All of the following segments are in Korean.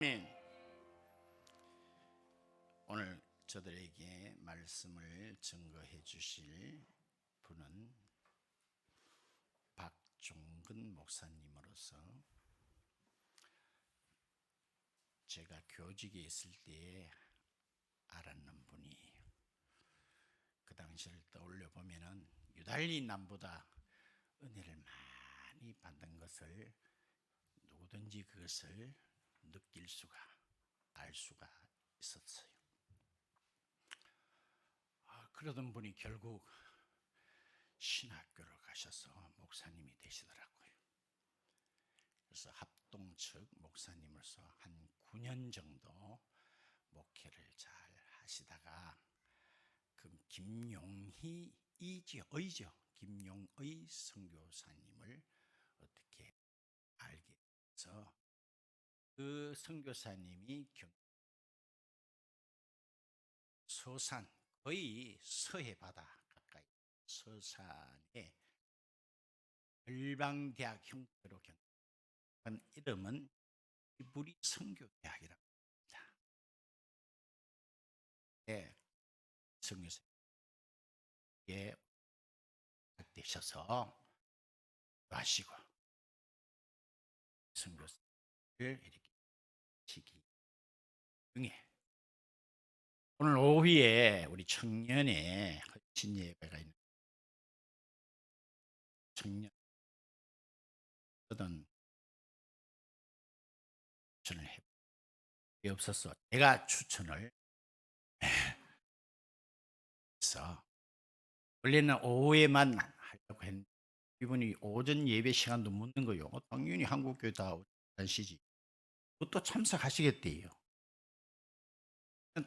아멘. 오늘 저들에게 말씀을 증거해 주실 분은 박종근 목사님으로서 제가 교직에 있을 때에 알았는 분이에요. 그 당시를 떠올려 보면은 유달리 남보다 은혜를 많이 받는 것을 누구든지 그것을 느낄 수가, 알 수가 있었어요. 그러던 분이 결국 신학교를 가셔서 목사님이 되시더라고요. 그래서 합동 측 목사님으로서 한 9년 정도 목회를 잘 하시다가 그 김용의 선교사님을 어떻게 알게 돼서 그 선교사님이 서산, 거의 서해 바다 가까이 서산에 열방대학 형태로 경영한 이름은 이부리 선교대학이라고 합니다. 네, 선교사님께 되셔서 하시고 선교사를 이렇게 시기 중에 오늘 오후에 우리 청년의 헌신 예배가 있는 청년 어떤 추천을 해 없었어. 내가 추천을 해서 원래는 오후에만 하려고 했는데 이분이 오전 예배 시간도 묻는 거요. 당연히 한국교회 다 하시지. 또 참석하시겠대요.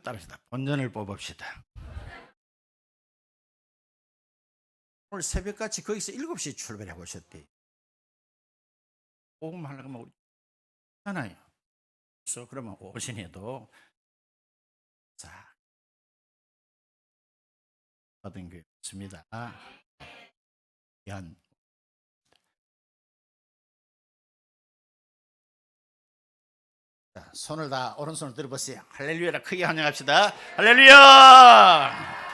따라서 본전을 뽑읍시다. 오늘 새벽같이 거기서 7시에 출발해 보셨대요. 오후만 하려고 하면 하잖아요. 그래서 그러면 오전에도 자 받은 게 없습니다. 연 자, 손을 다 오른손을 들어보세요. 할렐루야라 크게 환영합시다. 할렐루야.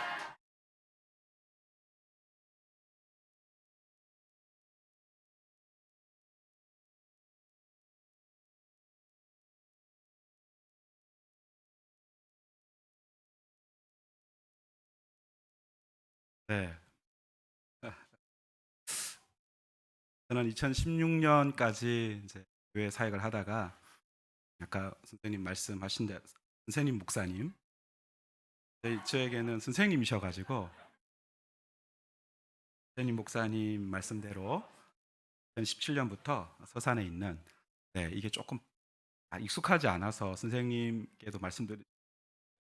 네. 저는 2016년까지 이제 교회 사역을 하다가 아까 선생님 말씀하신 대 선생님 목사님 저에게는 선생님이셔가지고 선생님 목사님 말씀대로 2017년부터 서산에 있는 이게 조금 익숙하지 않아서 선생님께도 말씀드리게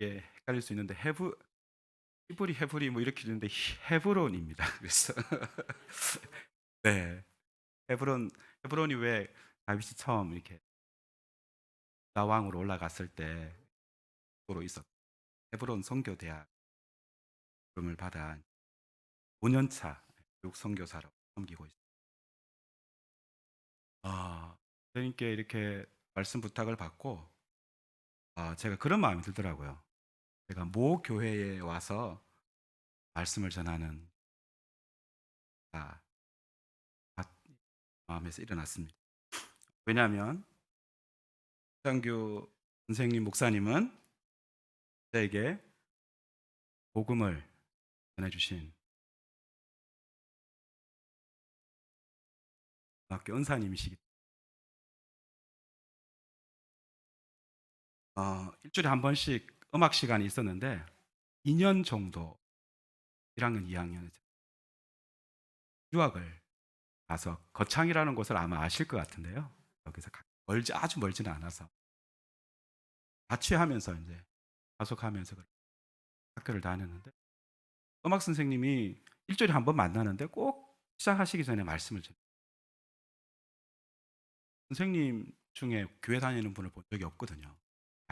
헷갈릴 수 있는데 히브리 뭐 이렇게 되는데 헤브론입니다. 그래서 네. 헤브론이 왜 다윗이 처음 이렇게 나왕으로 올라갔을 때 으로 있었 헤브론 선교대학 부름을 받아 5년차 교육 선교사로 섬기고 있습니다. 선생님께 이렇게 말씀 부탁을 받고 제가 그런 마음이 들더라고요. 제가 모 교회에 와서 말씀을 전하는 마음에서 일어났습니다. 왜냐하면 장교 선생님 목사님은 저에게 복음을 전해주신 학교 은사님이시기 때문에 일주일에 한 번씩 음악 시간이 있었는데 2년 정도 1학년, 2학년에 유학을 가서 거창이라는 곳을 아마 아실 것 같은데요. 여기서 아주 멀지는 않아서 자취하면서 이제 가속하면서 학교를 다녔는데 음악 선생님이 일주일에 한 번 만나는데 꼭 시작하시기 전에 말씀을 드려요. 선생님 중에 교회 다니는 분을 본 적이 없거든요.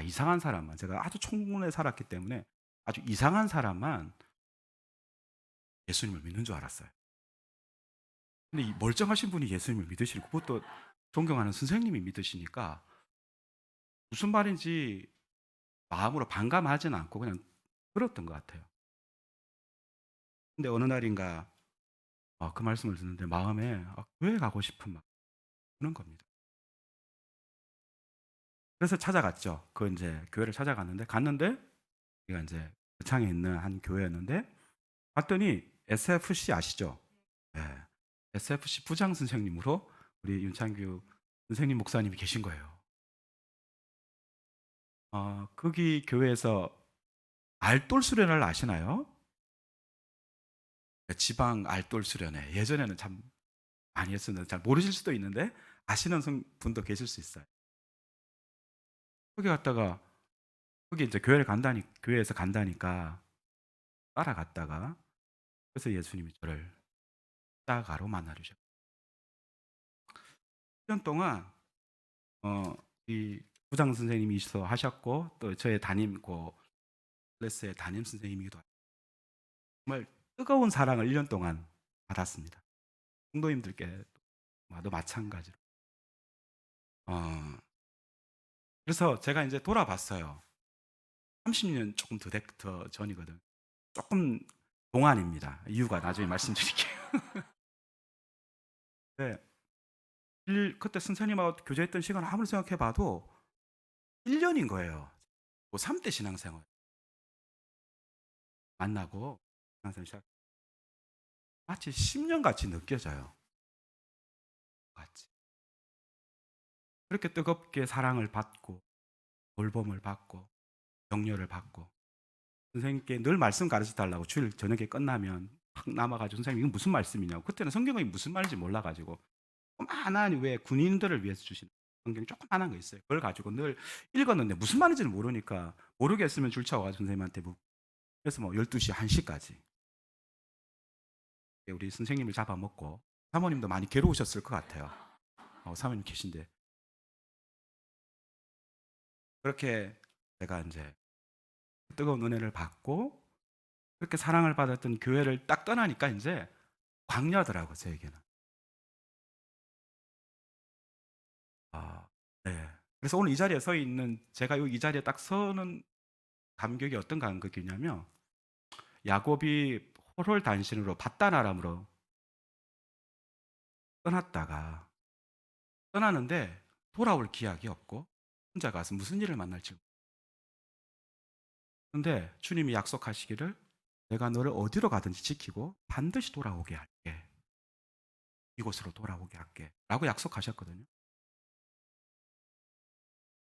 이상한 사람만, 제가 아주 청문회 살았기 때문에 아주 이상한 사람만 예수님을 믿는 줄 알았어요. 근데 이 멀쩡하신 분이 예수님을 믿으시고 그것도 존경하는 선생님이 믿으시니까 무슨 말인지 마음으로 반감하지는 않고 그냥 들었던 것 같아요. 근데 어느 날인가 그 말씀을 듣는데 마음에 교회 가고 싶은 마음이 드는 겁니다. 그래서 찾아갔죠. 그 인제 교회를 찾아갔는데 갔는데 여기가 인제 고창에 있는 한 교회였는데 갔더니 SFC 아시죠? 예. SFC 부장 선생님으로 우리 윤창규 선생님 목사님이 계신 거예요. 거기 교회에서 알돌 수련을 아시나요? 예, 지방 알돌 수련회. 예전에는 참 많이 했었는데 잘 모르실 수도 있는데 아시는 분도 계실 수 있어요. 거기 갔다가 거기 인제 교회에서 간다니까 따라갔다가 그래서 예수님이 저를 십자가로 만나 주셨 1년 동안 어 이 부장 선생님이시서 하셨고 또 저의 담임 클래스의 담임 선생님이기도 하고 정말 뜨거운 사랑을 1년 동안 받았습니다. 성도님들께도 마찬가지로. 어 그래서 제가 인제 돌아봤어요. 30년 조금 더 전이거든. 쪼끔 동안입니다. 이유가 나중에 말씀드릴게요. 네. 그때 선생님하고 교제했던 시간 아무리 생각해 봐도 1 년인 거예요. 고3 때 신앙생활 만나고 신앙생활 시작 마치 10년 같이 느껴져요. 같이. 그렇게 뜨겁게 사랑을 받고 돌봄을 받고 격려를 받고 선생님께 늘 말씀 가르쳐 달라고 주일 저녁에 끝나면 막 남아 가지고 "선생님 이건 무슨 말씀이냐고." 그때는 성경이 무슨 말인지 몰라 가지고 조그마한 왜 군인들을 위해서 주신 성경이 조그마한 거 있어요. 그걸 가지고 늘 읽었는데 무슨 말인지를 모르니까 모르겠으면 줄 쳐와 가지고 선생님한테 묻고 그래서 뭐 12 시, 1 시까지 우리 선생님을 잡아먹고 사모님도 많이 괴로우셨을 것 같아요. 사모님 계신데. 그렇게 제가 인제 뜨거운 은혜를 받고 그렇게 사랑을 받았던 교회를 딱 떠나니까 인제 광야더라고요, 저에게는. 아 네. 그래서 오늘 이 자리에 서 있는 제가 이 자리에 딱 서는 감격이 어떤 감격이냐면 야곱이 호롤단신으로 밧단 아람으로 떠났다가 떠나는데 돌아올 기약이 없고 혼자 가서 무슨 일을 만날지 근데 주님이 약속하시기를 "내가 너를 어디로 가든지 지키고 반드시 돌아오게 할게. 이곳으로 돌아오게 할게."라고 약속하셨거든요.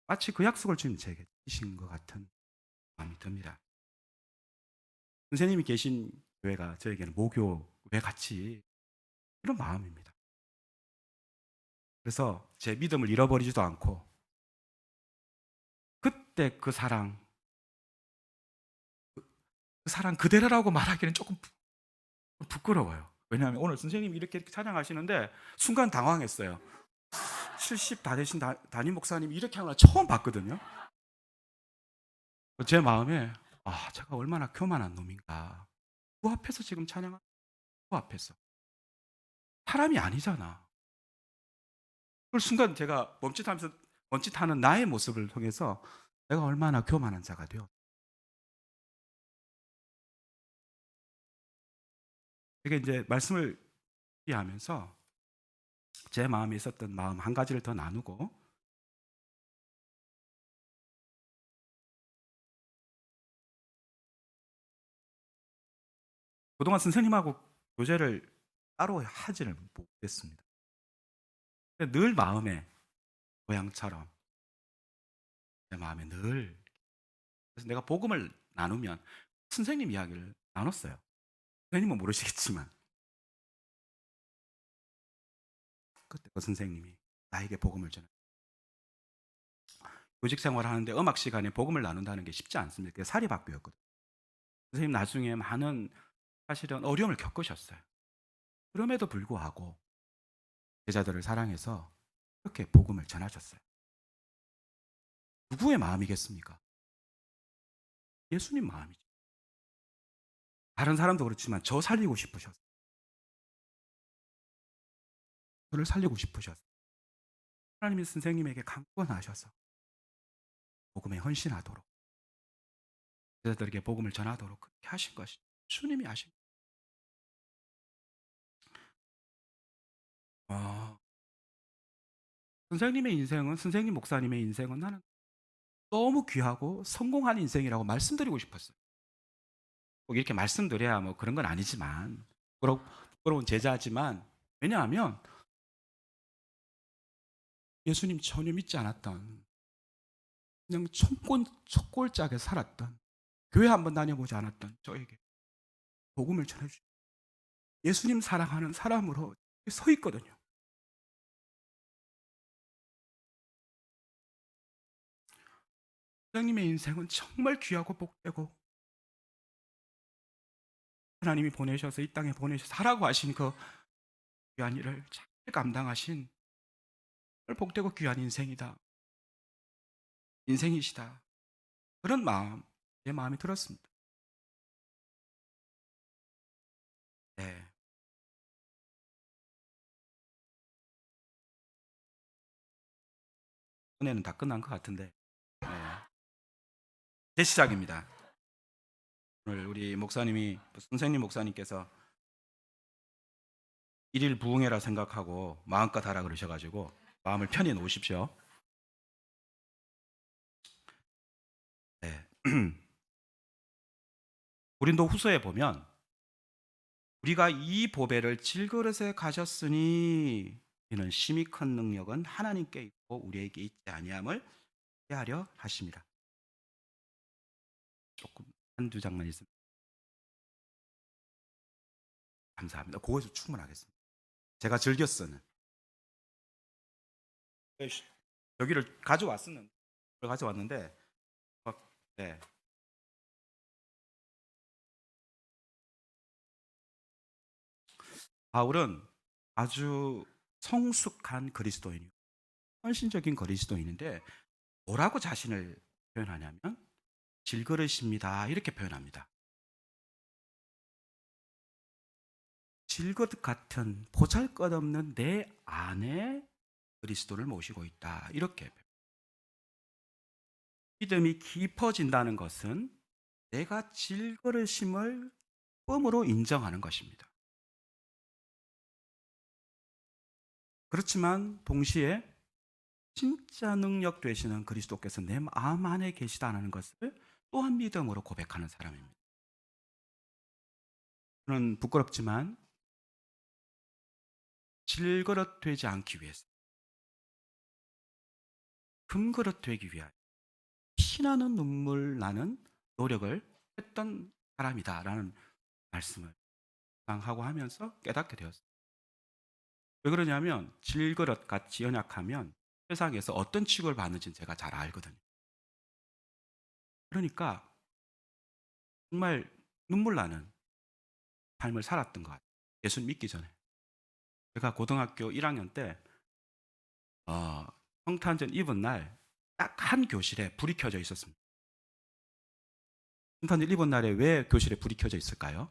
마치 그 약속을 주님이 제게 주신 것 같은 마음이 듭니다. 선생님이 계신 교회가 저에게는 모교회 같이 그런 마음입니다. 그래서 제 믿음을 잃어버리지도 않고 그때 그 사랑 그대로라고 말하기는 조금 부끄러워요. 왜냐하면 오늘 선생님이 이렇게 찬양하시는데 순간 당황했어요. 70 다 되신 담임 목사님이 이렇게 하는 걸 처음 봤거든요. 제 마음에 제가 얼마나 교만한 놈인가. 그 앞에서 지금 찬양하는 그 앞에서 사람이 아니잖아. 그 순간 제가 멈칫하는 나의 모습을 통해서 내가 얼마나 교만한 자가 되었. 이게 이제 말씀을 하면서 제 마음에 있었던 마음 한 가지를 더 나누고 그동안 선생님하고 교제를 따로 하지를 못했습니다. 근데 늘 마음에 고향처럼 내 마음에 늘 그래서 내가 복음을 나누면 선생님 이야기를 나눴어요. 선생님은 모르시겠지만 그때 그 선생님이 나에게 복음을 전해 교직 생활을 하는데 음악 시간에 복음을 나눈다는 게 쉽지 않습니다. 그게 사립학교였거든요. 선생님 나중에 많은 사실은 어려움을 겪으셨어요. 그럼에도 불구하고 제자들을 사랑해서 그렇게 복음을 전하셨어요. 누구의 마음이겠습니까? 예수님 마음이죠. 다른 사람도 그렇지만 저 살리고 싶으셨어요. 저를 살리고 싶으셨어요. 하나님이 선생님에게 강권하셔서 복음에 헌신하도록, 제자들에게 복음을 전하도록 그렇게 하신 것이 주님이 하신 거예요. 선생님의 인생은, 선생님 목사님의 인생은 나는 너무 귀하고 성공한 인생이라고 말씀드리고 싶었어요. 꼭 이렇게 말씀드려야 뭐 그런 건 아니지만, 부끄러운 제자지만, 왜냐하면 예수님 전혀 믿지 않았던, 그냥 촌골짜기에 살았던, 교회 한번 다녀보지 않았던 저에게 복음을 전해주시고 예수님 사랑하는 사람으로 서 있거든요. 선생님의 인생은 정말 귀하고 복되고, 하나님이 보내셔서 이 땅에 보내셔서 하라고 하신 그 귀한 일을 잘 감당하신 복되고 귀한 인생이시다. 그런 마음, 제 마음이 들었습니다. 네. 은혜는 다 끝난 것 같은데, 네. 제 시작입니다. 오늘 우리 목사님이, 선생님 목사님께서 일일 부흥회라 생각하고 마음껏 하라 그러셔가지고 마음을 편히 놓으십시오. 네. 고린도 후서에 보면 우리가 이 보배를 질그릇에 가졌으니 이는 심히 큰 능력은 하나님께 있고 우리에게 있지 아니함을 이해하려 하십니다. 조금 한두 장만 있으면 감사합니다. 그거에서 충분하겠습니다. 제가 즐겨 쓰는 여기를 가져왔는데 네. 바울은 아주 성숙한 그리스도인이고 헌신적인 그리스도인인데 뭐라고 자신을 표현하냐면 질그릇입니다 이렇게 표현합니다. 질그릇 같은 보잘것없는 내 안에 그리스도를 모시고 있다 이렇게. 믿음이 깊어진다는 것은 내가 질그릇임을 쁨으로 인정하는 것입니다. 그렇지만 동시에 진짜 능력 되시는 그리스도께서 내 마음 안에 계시다는 것을 또한 믿음으로 고백하는 사람입니다. 저는 부끄럽지만 질그릇 되지 않기 위해서, 금그릇 되기 위하여 피나는 눈물 나는 노력을 했던 사람이다라는 말씀을 하고 하면서 깨닫게 되었어요. 왜 그러냐면 질그릇 같이 연약하면 세상에서 어떤 취급을 받는지는 제가 잘 알거든요. 그러니까 정말 눈물 나는 삶을 살았던 것 같아요. 예수 믿기 전에. 제가 고등학교 1학년 때 성탄절 입은 날 딱 한 교실에 불이 켜져 있었습니다. 성탄절 입은 날에 왜 교실에 불이 켜져 있을까요?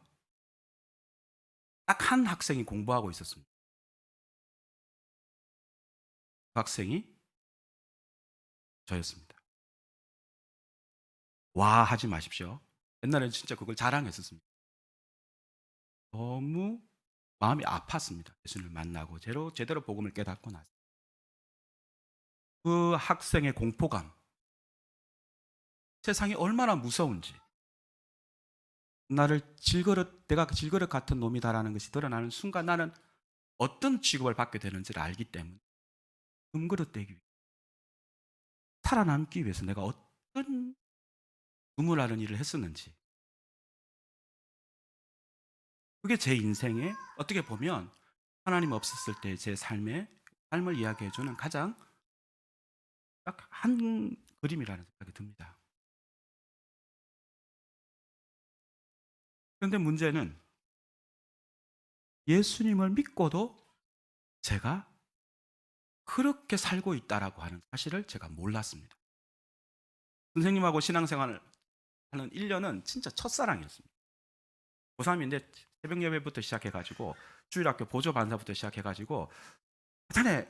딱 한 학생이 공부하고 있었습니다. 그 학생이 저였습니다. 와 하지 마십시오. 옛날에는 진짜 그걸 자랑했었습니다. 너무 마음이 아팠습니다. 예수님을 만나고 제대로 복음을 깨닫고 나서. 그 학생의 공포감, 세상이 얼마나 무서운지, 내가 질그릇 같은 놈이다라는 것이 드러나는 순간 나는 어떤 취급을 받게 되는지를 알기 때문에 금그릇 되기 위해, 살아남기 위해서 내가 어떤 눈물 나는 일을 했었는지, 그게 제 인생에 어떻게 보면 하나님 없었을 때 제 삶을 이야기해주는 가장 딱 한 그림이라는 생각이 듭니다. 그런데 문제는 예수님을 믿고도 제가 그렇게 살고 있다라고 하는 사실을 제가 몰랐습니다. 선생님하고 신앙생활을 하는 1년은 진짜 첫사랑이었습니다. 고3인데 새벽 예배부터 시작해가지고 주일학교 보조 반사부터 시작해가지고 자네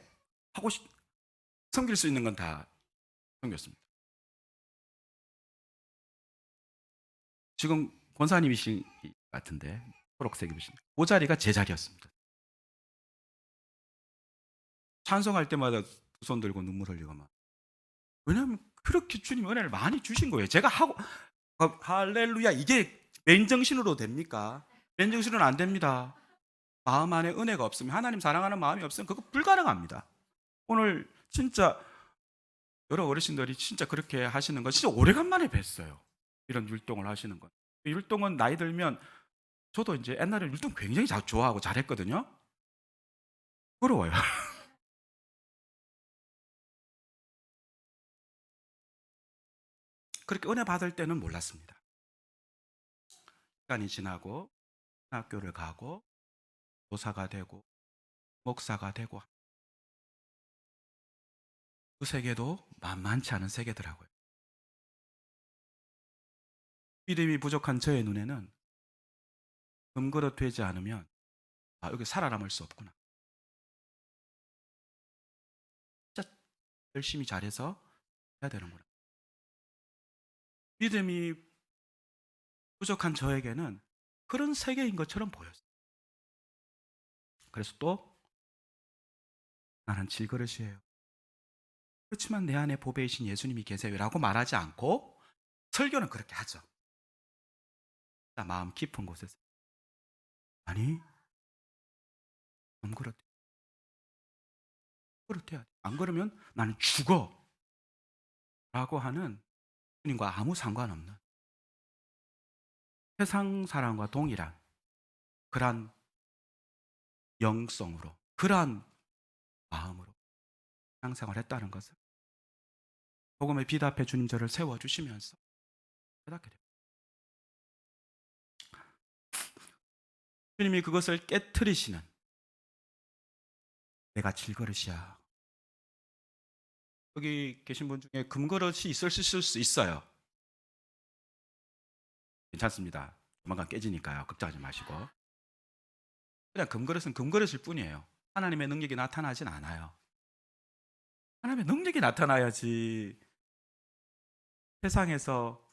하고 섬길 수 있는 건 다 섬겼습니다. 지금 권사님이신 것 같은데 초록색 입으신 그 자리가 제 자리였습니다. 찬송할 때마다 두 손 들고 눈물 흘리고 막. 왜냐하면 그렇게 주님 은혜를 많이 주신 거예요. 제가 하고 할렐루야 이게 맨정신으로 됩니까? 맨정신으로는 안 됩니다. 마음 안에 은혜가 없으면, 하나님 사랑하는 마음이 없으면 그거 불가능합니다. 오늘 진짜 여러 어르신들이 진짜 그렇게 하시는 건 진짜 오래간만에 뵀어요. 이런 율동을 하시는 건. 율동은 나이 들면, 저도 이제 옛날에 율동 굉장히 좋아하고 잘했거든요. 부러워요. 그렇게 은혜 받을 때는 몰랐습니다. 시간이 지나고 학교를 가고 교사가 되고 목사가 되고, 그 세계도 만만치 않은 세계더라고요. 믿음이 부족한 저의 눈에는 금그릇 되지 않으면, 아, 여기 살아남을 수 없구나. 진짜 열심히 잘해서 해야 되는구나. 믿음이 부족한 저에게는 그런 세계인 것처럼 보였어요. 그래서 또 나는 질그릇이에요. 그렇지만 내 안에 보배이신 예수님이 계세요라고 말하지 않고 설교는 그렇게 하죠. 마음 깊은 곳에서 아니, 금그릇 해야 돼. 안 그러면 나는 죽어 라고 하는, 주님과 아무 상관없는 세상 사람과 동일한 그러한 영성으로, 그러한 마음으로 신앙생활을 했다는 것을 복음의 빛 앞에 주님 저를 세워주시면서 깨닫게 됩니다. 주님이 그것을 깨트리시는, 내가 질그릇이야. 여기 계신 분 중에 금그릇이 있으실 수 있어요. 괜찮습니다. 조만간 깨지니까요. 걱정하지 마시고. 그냥 금그릇은 금그릇일 뿐이에요. 하나님의 능력이 나타나진 않아요. 하나님의 능력이 나타나야지 세상에서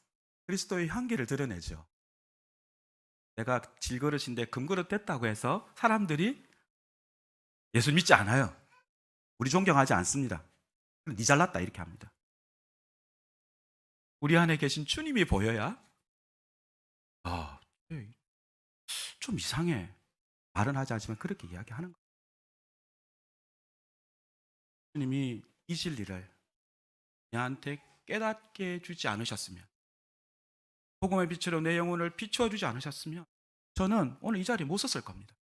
그리스도의 향기를 드러내죠. 내가 질그릇인데 금그릇 됐다고 해서 사람들이 예수 믿지 않아요. 우리 존경하지 않습니다. 니 잘났다 이렇게 합니다. 우리 안에 계신 주님이 보여야, 아, 좀 이상해. 말은 하지 않지만 그렇게 이야기하는 거예요. 주님이 이 진리를 내한테 깨닫게 해주지 않으셨으면, 복음의 빛으로 내 영혼을 비추어 주지 않으셨으면 저는 오늘 이 자리에 못 섰을 겁니다.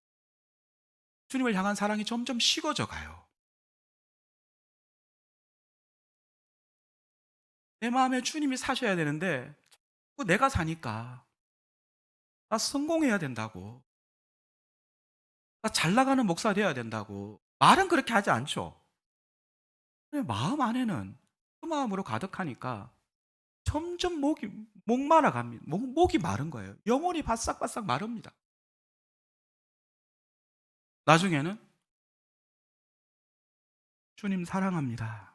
주님을 향한 사랑이 점점 식어져 가요. 내 마음에 주님이 사셔야 되는데 자꾸 내가 사니까, 나 성공해야 된다고, 나 잘 나가는 목사 되어야 된다고 말은 그렇게 하지 않죠. 근데 마음 안에는 그 마음으로 가득하니까 점점 목 말아 갑니다. 목이 마른 거예요. 영혼이 바싹바싹 마릅니다. 나중에는 주님 사랑합니다.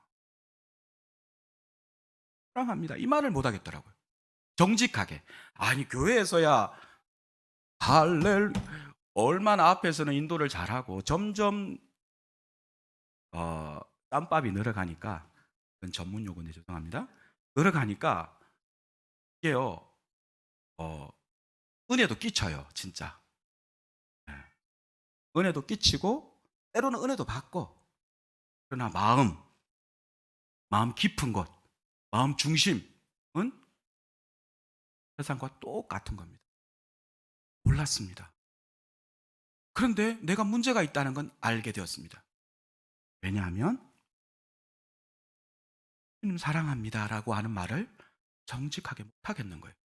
사랑합니다. 이 말을 못 하겠더라고요. 정직하게. 아니, 교회에서야 할렐 얼마나 앞에서는 인도를 잘하고 점점 땀밥이 늘어가니까, 그건 전문 용어인데 죄송합니다. 늘어가니까 이게요, 은혜도 끼쳐요, 진짜. 예. 은혜도 끼치고 때로는 은혜도 받고, 그러나 마음 깊은 곳, 마음 중심은 세상과 똑같은 겁니다. 몰랐습니다. 그런데 내가 문제가 있다는 건 알게 되었습니다. 왜냐하면 주님 사랑합니다라고 하는 말을 정직하게 못하겠는 거예요.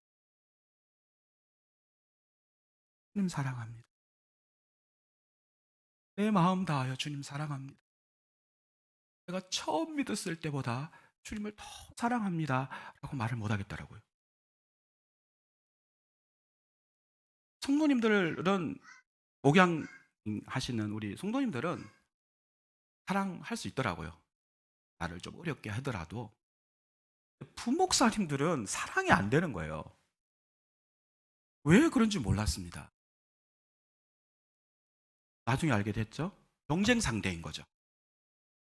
주님 사랑합니다. 내 마음 다하여 주님 사랑합니다. 내가 처음 믿었을 때보다 주님을 더 사랑합니다라고 말을 못하겠더라고요. 성도님들은, 목양하시는 우리 성도님들은 사랑할 수 있더라고요. 나를 좀 어렵게 하더라도. 부목사님들은 사랑이 안 되는 거예요. 왜 그런지 몰랐습니다. 나중에 알게 됐죠. 경쟁 상대인 거죠.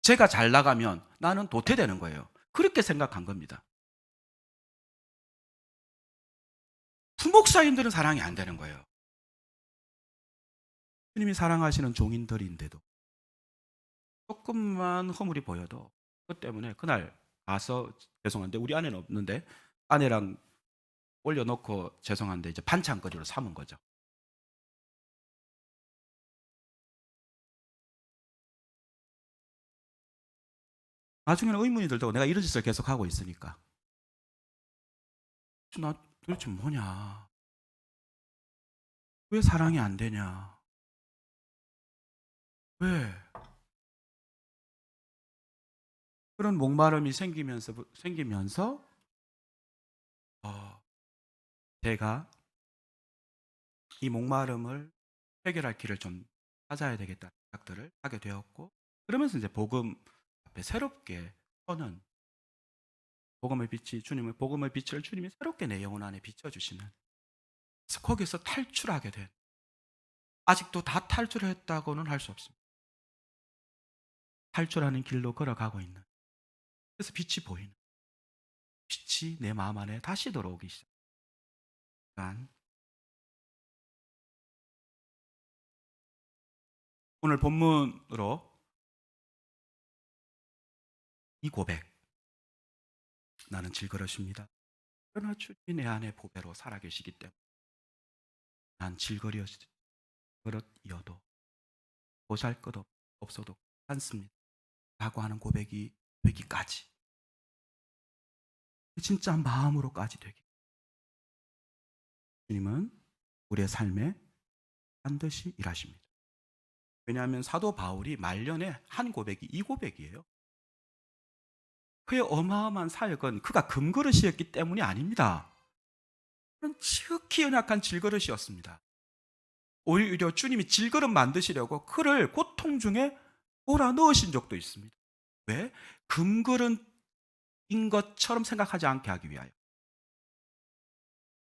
제가 잘 나가면 나는 도태되는 거예요. 그렇게 생각한 겁니다. 부목사님들은 사랑이 안 되는 거예요. 주님이 사랑하시는 종인들인데도 조금만 허물이 보여도 그것 때문에 그날 가서 죄송한데 우리 아내는 없는데 아내랑 올려놓고 죄송한데 이제 반찬거리로 삼은 거죠. 나중에는 의문이 들더라고. 내가 이런 짓을 계속 하고 있으니까. 나 도대체 뭐냐? 왜 사랑이 안 되냐? 왜? 그런 목마름이 생기면서 어, 제가 이 목마름을 해결할 길을 좀 찾아야 되겠다는 생각들을 하게 되었고, 그러면서 이제 복음 앞에 새롭게 서는 복음의 빛을 주님이 새롭게 내 영혼 안에 비춰주시는, 그래서 거기서 탈출하게 된, 아직도 다 탈출했다고는 할 수 없습니다. 탈출하는 길로 걸어가고 있는, 그래서 빛이 보이는, 빛이 내 마음 안에 다시 들어오기 시작한, 오늘 본문으로 이 고백, 나는 질그릇입니다. 그러나 주님이 내 안에 보배로 살아계시기 때문에 난 질그릇이어도 보잘것 없어도 괜찮습니다 라고 하는 고백이 되기까지, 진짜 마음으로까지 되기, 주님은 우리의 삶에 반드시 일하십니다. 왜냐하면 사도 바울이 말년에 한 고백이 이 고백이에요. 그의 어마어마한 사역은 그가 금그릇이었기 때문이 아닙니다. 그는 지극히 연약한 질그릇이었습니다. 오히려 주님이 질그릇 만드시려고 그를 고통 중에 몰아넣으신 적도 있습니다. 왜? 금그릇인 것처럼 생각하지 않게 하기 위하여,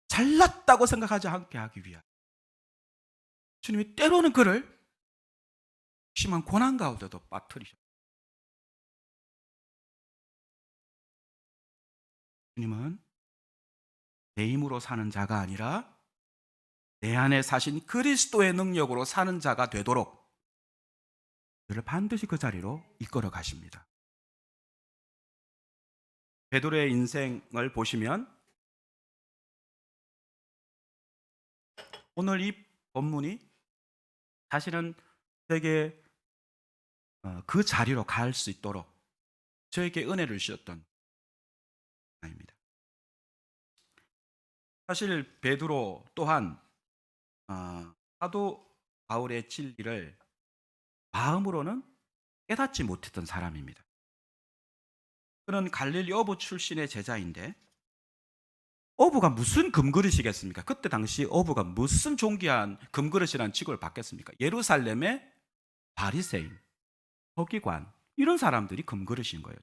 잘났다고 생각하지 않게 하기 위하여 주님이 때로는 그를 심한 고난 가운데도 빠뜨리셨습니다. 주님은 내 힘으로 사는 자가 아니라 내 안에 사신 그리스도의 능력으로 사는 자가 되도록 그를 반드시 그 자리로 이끌어 가십니다. 베드로의 인생을 보시면 오늘 이 본문이 사실은 저에게 그 자리로 갈 수 있도록 저에게 은혜를 주셨던 하나입니다. 사실 베드로 또한 사도 바울의 진리를 마음으로는 깨닫지 못했던 사람입니다. 그는 갈릴리 어부 출신의 제자인데 어부가 무슨 금그릇이겠습니까? 그때 당시 어부가 무슨 존귀한 금그릇이라는 직업을 받겠습니까? 예루살렘의 바리새인, 서기관, 이런 사람들이 금그릇인 거예요.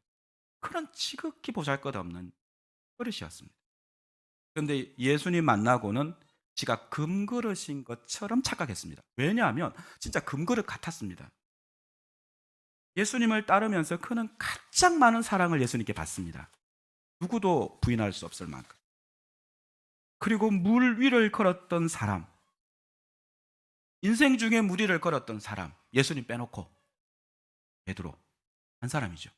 그런 지극히 보잘것없는 그릇이었습니다. 그런데 예수님 만나고는 지가 금그릇인 것처럼 착각했습니다. 왜냐하면 진짜 금그릇 같았습니다. 예수님을 따르면서 그는 가장 많은 사랑을 예수님께 받습니다. 누구도 부인할 수 없을 만큼. 그리고 물 위를 걸었던 사람, 인생 중에 물 위를 걸었던 사람, 예수님 빼놓고 베드로 한 사람이죠.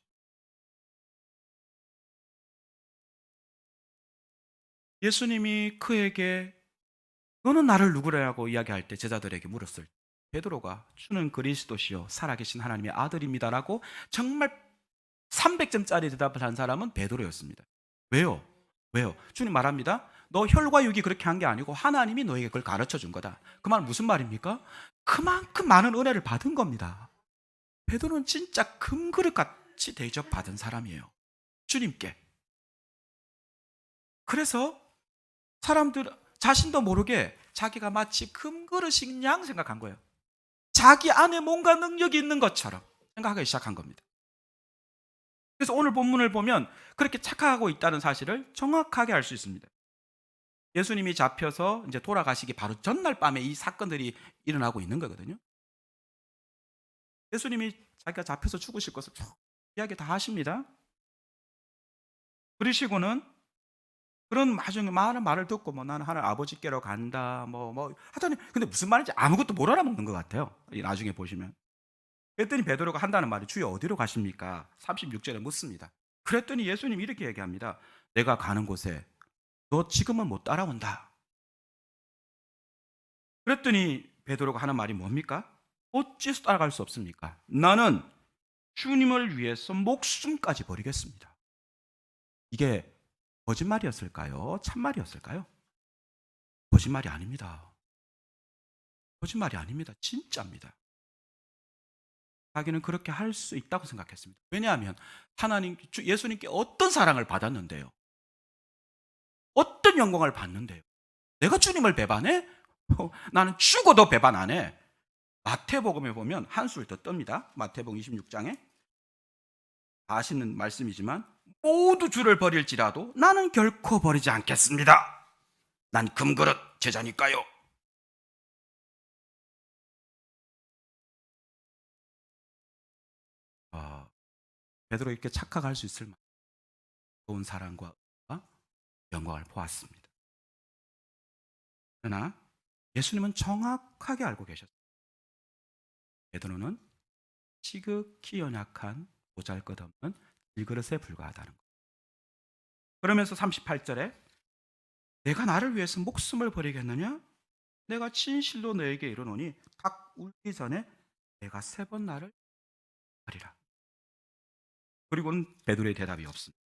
예수님이 그에게 너는 나를 누구라고 이야기할 때 제자들에게 물었을 때 베드로가 주는 그리스도시요 살아계신 하나님의 아들입니다라고 정말 300점짜리 대답을 한 사람은 베드로였습니다. 왜요? 왜요? 주님 말합니다. 너 혈과 육이 그렇게 한 게 아니고 하나님이 너에게 그걸 가르쳐 준 거다. 그 말 무슨 말입니까? 그만큼 많은 은혜를 받은 겁니다. 베드로는 진짜 금그릇같이 대접받은 사람이에요. 주님께. 그래서 사람들 자신도 모르게 자기가 마치 금그릇인 양 생각한 거예요. 자기 안에 뭔가 능력이 있는 것처럼 생각하기 시작한 겁니다. 그래서 오늘 본문을 보면 그렇게 착각하고 있다는 사실을 정확하게 알 수 있습니다. 예수님이 잡혀서 이제 돌아가시기 바로 전날 밤에 이 사건들이 일어나고 있는 거거든요. 예수님이 자기가 잡혀서 죽으실 것을 쭉 이야기 다 하십니다. 그러시고는 그런 많은 말을 듣고 뭐 나는 하늘 아버지께로 간다 뭐 하더니 근데 무슨 말인지 아무것도 못 알아먹는 것 같아요. 나중에 보시면. 그랬더니 베드로가 한다는 말이 주여 어디로 가십니까? 36절에 묻습니다. 그랬더니 예수님이 이렇게 얘기합니다. 내가 가는 곳에 너 지금은 못 따라온다. 그랬더니 베드로가 하는 말이 뭡니까? 어찌해서 따라갈 수 없습니까? 나는 주님을 위해서 목숨까지 버리겠습니다. 이게 거짓말이었을까요? 참말이었을까요? 거짓말이 아닙니다. 거짓말이 아닙니다. 진짜입니다. 자기는 그렇게 할 수 있다고 생각했습니다. 왜냐하면 예수님께 어떤 사랑을 받았는데요. 어떤 영광을 받는데요. 내가 주님을 배반해? 나는 죽어도 배반 안 해. 마태복음에 보면 한술 더 떱니다. 마태복음 26장에 아시는 말씀이지만 모두 주를 버릴지라도 나는 결코 버리지 않겠습니다. 난 금그릇 제자니까요. 베드로 이렇게 착각할 수 있을 만한 좋은 사랑과 영광을 보았습니다. 그러나 예수님은 정확하게 알고 계셨습니다. 베드로는 지극히 연약한 보잘것없는 질그릇에 불과하다는 것. 그러면서 38절에 내가 나를 위해서 목숨을 버리겠느냐? 내가 진실로 너에게 이르노니 닭 울기 전에 내가 3번 나를 버리라. 그리고는 베드로의 대답이 없습니다.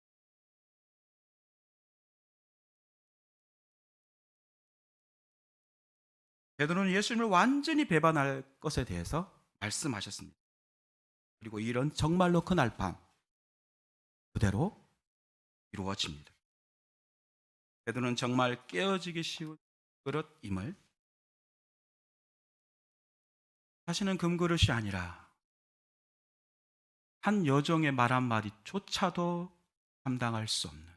베드로는 예수님을 완전히 배반할 것에 대해서 말씀하셨습니다. 그리고 이런 정말로 그날 밤 그대로 이루어집니다. 베드로는 정말 깨어지기 쉬운 그릇임을 자신은 금그릇이 아니라 한 여종의 말 한마디조차도 감당할 수 없는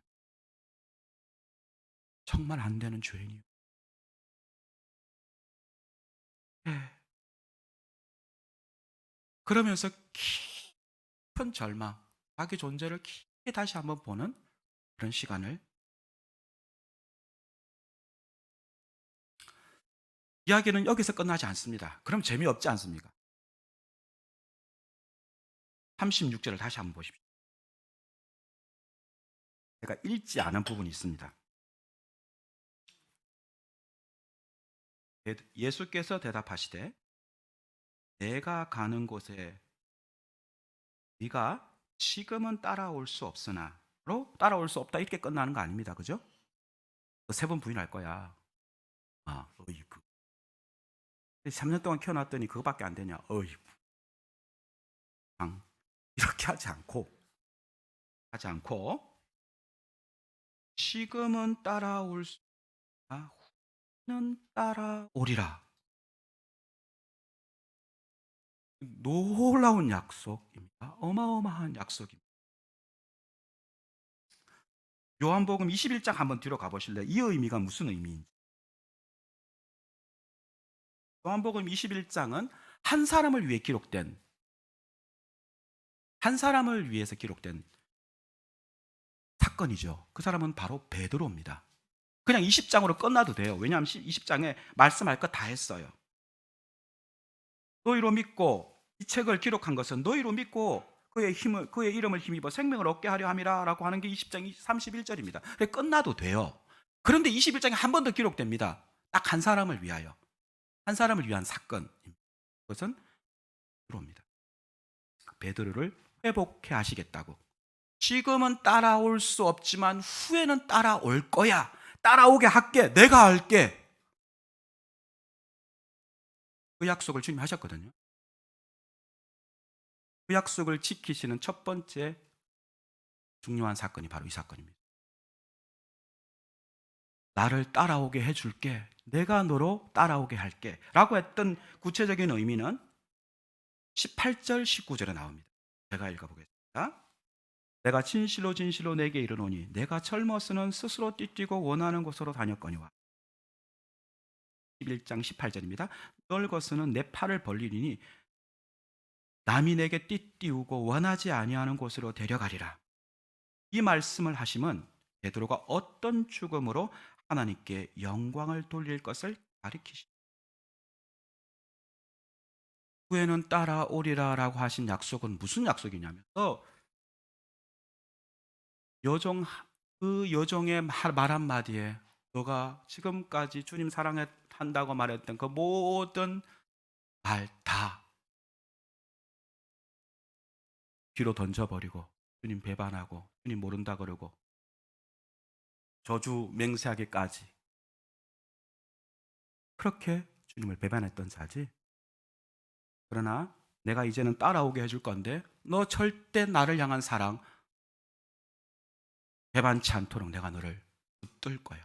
정말 안 되는 죄인이요. 그러면서 깊은 절망, 자기 존재를 깊게 다시 한번 보는 그런 시간을 이야기는 여기서 끝나지 않습니다. 그럼 재미없지 않습니까? 36절을 다시 한번 보십시오. 제가 읽지 않은 부분이 있습니다. 예수께서 대답하시되 내가 가는 곳에 네가 지금은 따라올 수 없으나 따라올 수 없다 이렇게 끝나는 거 아닙니다. 그죠? 3번 부인할 거야. 어이구. 3년 동안 키워놨더니 그거밖에 안 되냐? 어이구. 이렇게 하지 않고 지금은 따라올 수 없으나 후는 따라오리라. 놀라운 약속입니다. 어마어마한 약속입니다. 요한복음 21장 한번 뒤로 가보실래요? 이 의미가 무슨 의미인지. 요한복음 21장은 한 사람을 위해서 기록된 사건이죠. 그 사람은 바로 베드로입니다. 그냥 20장으로 끝나도 돼요. 왜냐하면 20장에 말씀할 것 다 했어요. 너희로 믿고 이 책을 기록한 것은 너희로 믿고 그의 이름을 힘입어 생명을 얻게 하려 함이라라고 하는 게 20장 31절입니다. 끝나도 돼요. 그런데 21장에 한 번 더 기록됩니다. 딱 한 사람을 위하여. 한 사람을 위한 사건입니다. 그것은 베드로입니다. 베드로를 회복해 하시겠다고. 지금은 따라올 수 없지만 후에는 따라올 거야. 따라오게 할게. 내가 할게. 그 약속을 주님이 하셨거든요. 그 약속을 지키시는 첫 번째 중요한 사건이 바로 이 사건입니다. 나를 따라오게 해줄게. 내가 너로 따라오게 할게. 라고 했던 구체적인 의미는 18절, 19절에 나옵니다. 제가 읽어보겠습니다. 내가 진실로 진실로 내게 이르노니 내가 젊어서는 스스로 띠뛰고 원하는 곳으로 다녔거니와 11장 18절입니다. 널거스는 내 팔을 벌리니 남이 내게 띠띠우고 원하지 아니하는 곳으로 데려가리라. 이 말씀을 하심은 베드로가 어떤 죽음으로 하나님께 영광을 돌릴 것을 가리키십니다. 후에는 따라오리라라고 하신 약속은 무슨 약속이냐면 그 여종의 말 한마디에 너가 지금까지 주님 사랑한다고 말했던 그 모든 말 다 뒤로 던져버리고 주님 배반하고 주님 모른다 그러고 저주 맹세하기까지 그렇게 주님을 배반했던 자지. 그러나 내가 이제는 따라오게 해줄 건데 너 절대 나를 향한 사랑 배반치 않도록 내가 너를 붙들 거야.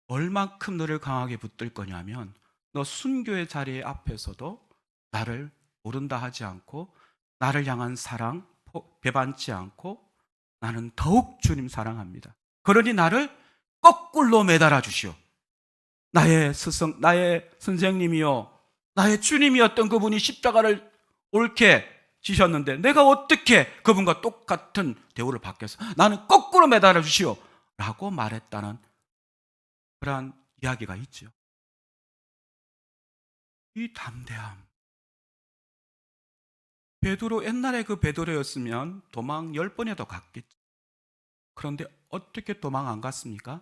얼만큼 너를 강하게 붙들 거냐면 너 순교의 자리 앞에서도 나를 모른다 하지 않고 나를 향한 사랑 배반치 않고 나는 더욱 주님 사랑합니다. 그러니 나를 거꾸로 매달아 주시오. 나의 스승, 나의 선생님이요, 나의 주님이었던 그분이 십자가를 옳게 지셨는데 내가 어떻게 그분과 똑같은 대우를 받겠어? 나는 거꾸로 매달아 주시오 라고 말했다는 그러한 이야기가 있죠. 이 담대함, 베드로, 옛날에 그 베드로였으면 도망 10번에도 갔겠죠. 그런데 어떻게 도망 안 갔습니까?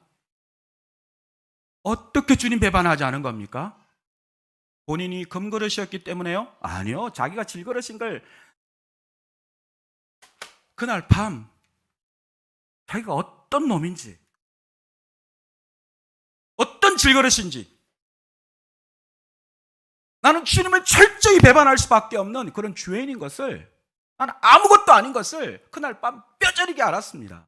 어떻게 주님 배반하지 않은 겁니까? 본인이 금그릇이었기 때문에요? 아니요. 자기가 질그릇인 걸 그날 밤 자기가 어떤 놈인지 어떤 질그릇인지 나는 주님을 철저히 배반할 수밖에 없는 그런 죄인인 것을, 나는 아무것도 아닌 것을 그날 밤 뼈저리게 알았습니다.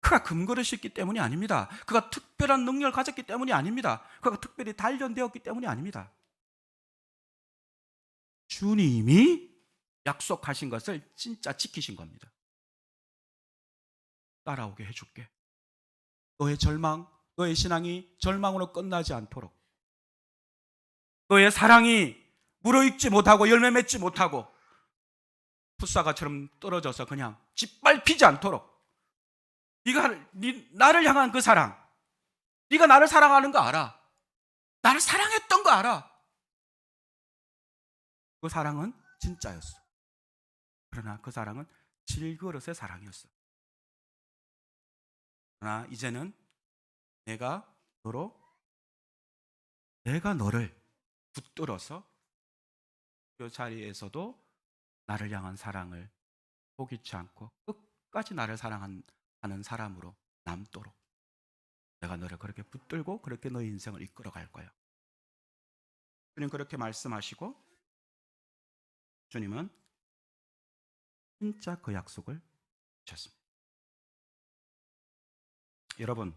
그가 금그릇이었기 때문이 아닙니다. 그가 특별한 능력을 가졌기 때문이 아닙니다. 그가 특별히 단련되었기 때문이 아닙니다. 주님이 약속하신 것을 진짜 지키신 겁니다. 따라오게 해줄게. 너의 절망, 너의 신앙이 절망으로 끝나지 않도록, 너의 사랑이 무르익지 못하고 열매 맺지 못하고 풋사과처럼 떨어져서 그냥 짓밟히지 않도록, 나를 향한 그 사랑, 네가 나를 사랑하는 거 알아. 나를 사랑했던 거 알아. 그 사랑은 진짜였어. 그러나 그 사랑은 질그릇의 사랑이었어. 그러나 이제는 내가 너를 붙들어서 그 자리에서도 나를 향한 사랑을 포기치 않고 끝까지 나를 사랑하는 사람으로 남도록 내가 너를 그렇게 붙들고 그렇게 너의 인생을 이끌어 갈 거야. 주님 그렇게 말씀하시고 주님은 진짜 그 약속을 주셨습니다. 여러분,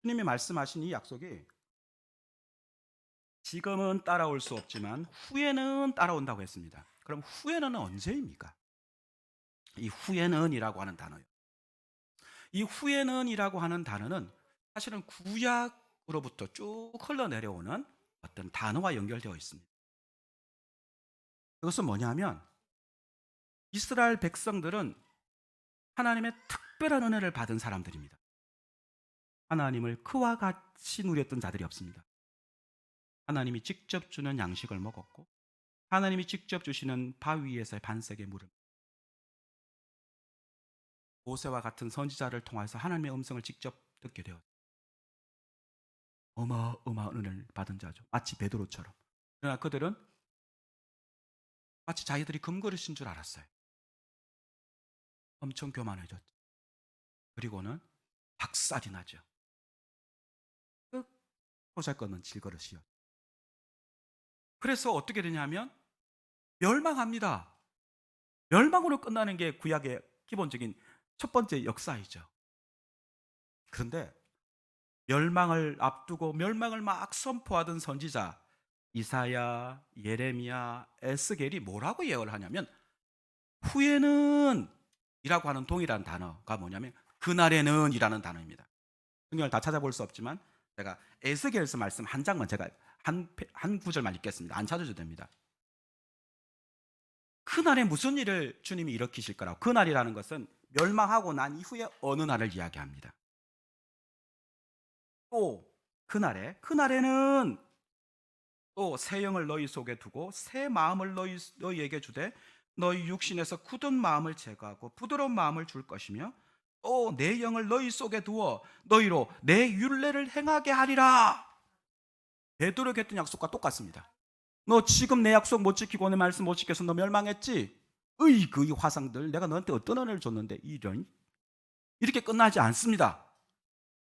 주님이 말씀하신 이 약속이 지금은 따라올 수 없지만 후에는 따라온다고 했습니다. 그럼 후에는 언제입니까? 이 후에는이라고 하는 단어요. 이 후에는이라고 하는 단어는 사실은 구약으로부터 쭉 흘러내려오는 어떤 단어와 연결되어 있습니다. 그것은 뭐냐면 이스라엘 백성들은 하나님의 특별한 은혜를 받은 사람들입니다. 하나님을 그와 같이 누렸던 자들이 없습니다. 하나님이 직접 주는 양식을 먹었고 하나님이 직접 주시는 바위에서의 반석의 물을, 모세와 같은 선지자를 통해서 하나님의 음성을 직접 듣게 되었습니다. 어마어마한 은혜를 받은 자죠. 마치 베드로처럼. 그러나 그들은 마치 자기들이 금그릇인 줄 알았어요. 엄청 교만해졌죠. 그리고는 박살이 나죠. 보잘것없는 질그릇이요. 그래서 어떻게 되냐면 멸망합니다. 멸망으로 끝나는 게 구약의 기본적인 첫 번째 역사이죠. 그런데 멸망을 앞두고 멸망을 막 선포하던 선지자 이사야, 예레미야, 에스겔이 뭐라고 예언을 하냐면 후에는 이라고 하는 동일한 단어가 뭐냐면 그날에는 이라는 단어입니다. 성경을 다 찾아볼 수 없지만 제가 에스겔서 말씀 한 장만 제가 한 구절만 읽겠습니다. 안 찾아도 됩니다. 그날에 무슨 일을 주님이 일으키실 거라고. 그날이라는 것은 멸망하고 난 이후에 어느 날을 이야기합니다. 또 그날에는 또 새 영을 너희 속에 두고 새 마음을 너희에게 주되 너희 육신에서 굳은 마음을 제거하고 부드러운 마음을 줄 것이며 또 내 영을 너희 속에 두어 너희로 내 율례를 행하게 하리라. 베드로에게 했던 약속과 똑같습니다. 너 지금 내 약속 못 지키고 내 말씀 못 지켜서 너 멸망했지? 이 화상들 내가 너한테 어떤 은혜를 줬는데 이런 이렇게 끝나지 않습니다.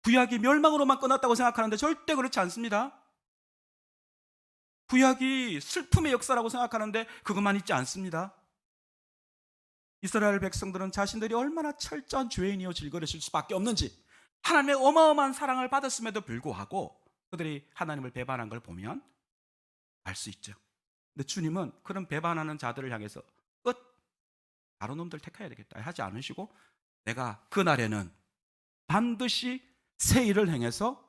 구약이 멸망으로만 끝났다고 생각하는데 절대 그렇지 않습니다. 구약이 슬픔의 역사라고 생각하는데 그것만 있지 않습니다. 이스라엘 백성들은 자신들이 얼마나 철저한 죄인이요 질거리실 수밖에 없는지 하나님의 어마어마한 사랑을 받았음에도 불구하고 그들이 하나님을 배반한 걸 보면 알 수 있죠. 근데 주님은 그런 배반하는 자들을 향해서 끝! 다른 놈들 택해야 되겠다 하지 않으시고 내가 그날에는 반드시 새 일을 행해서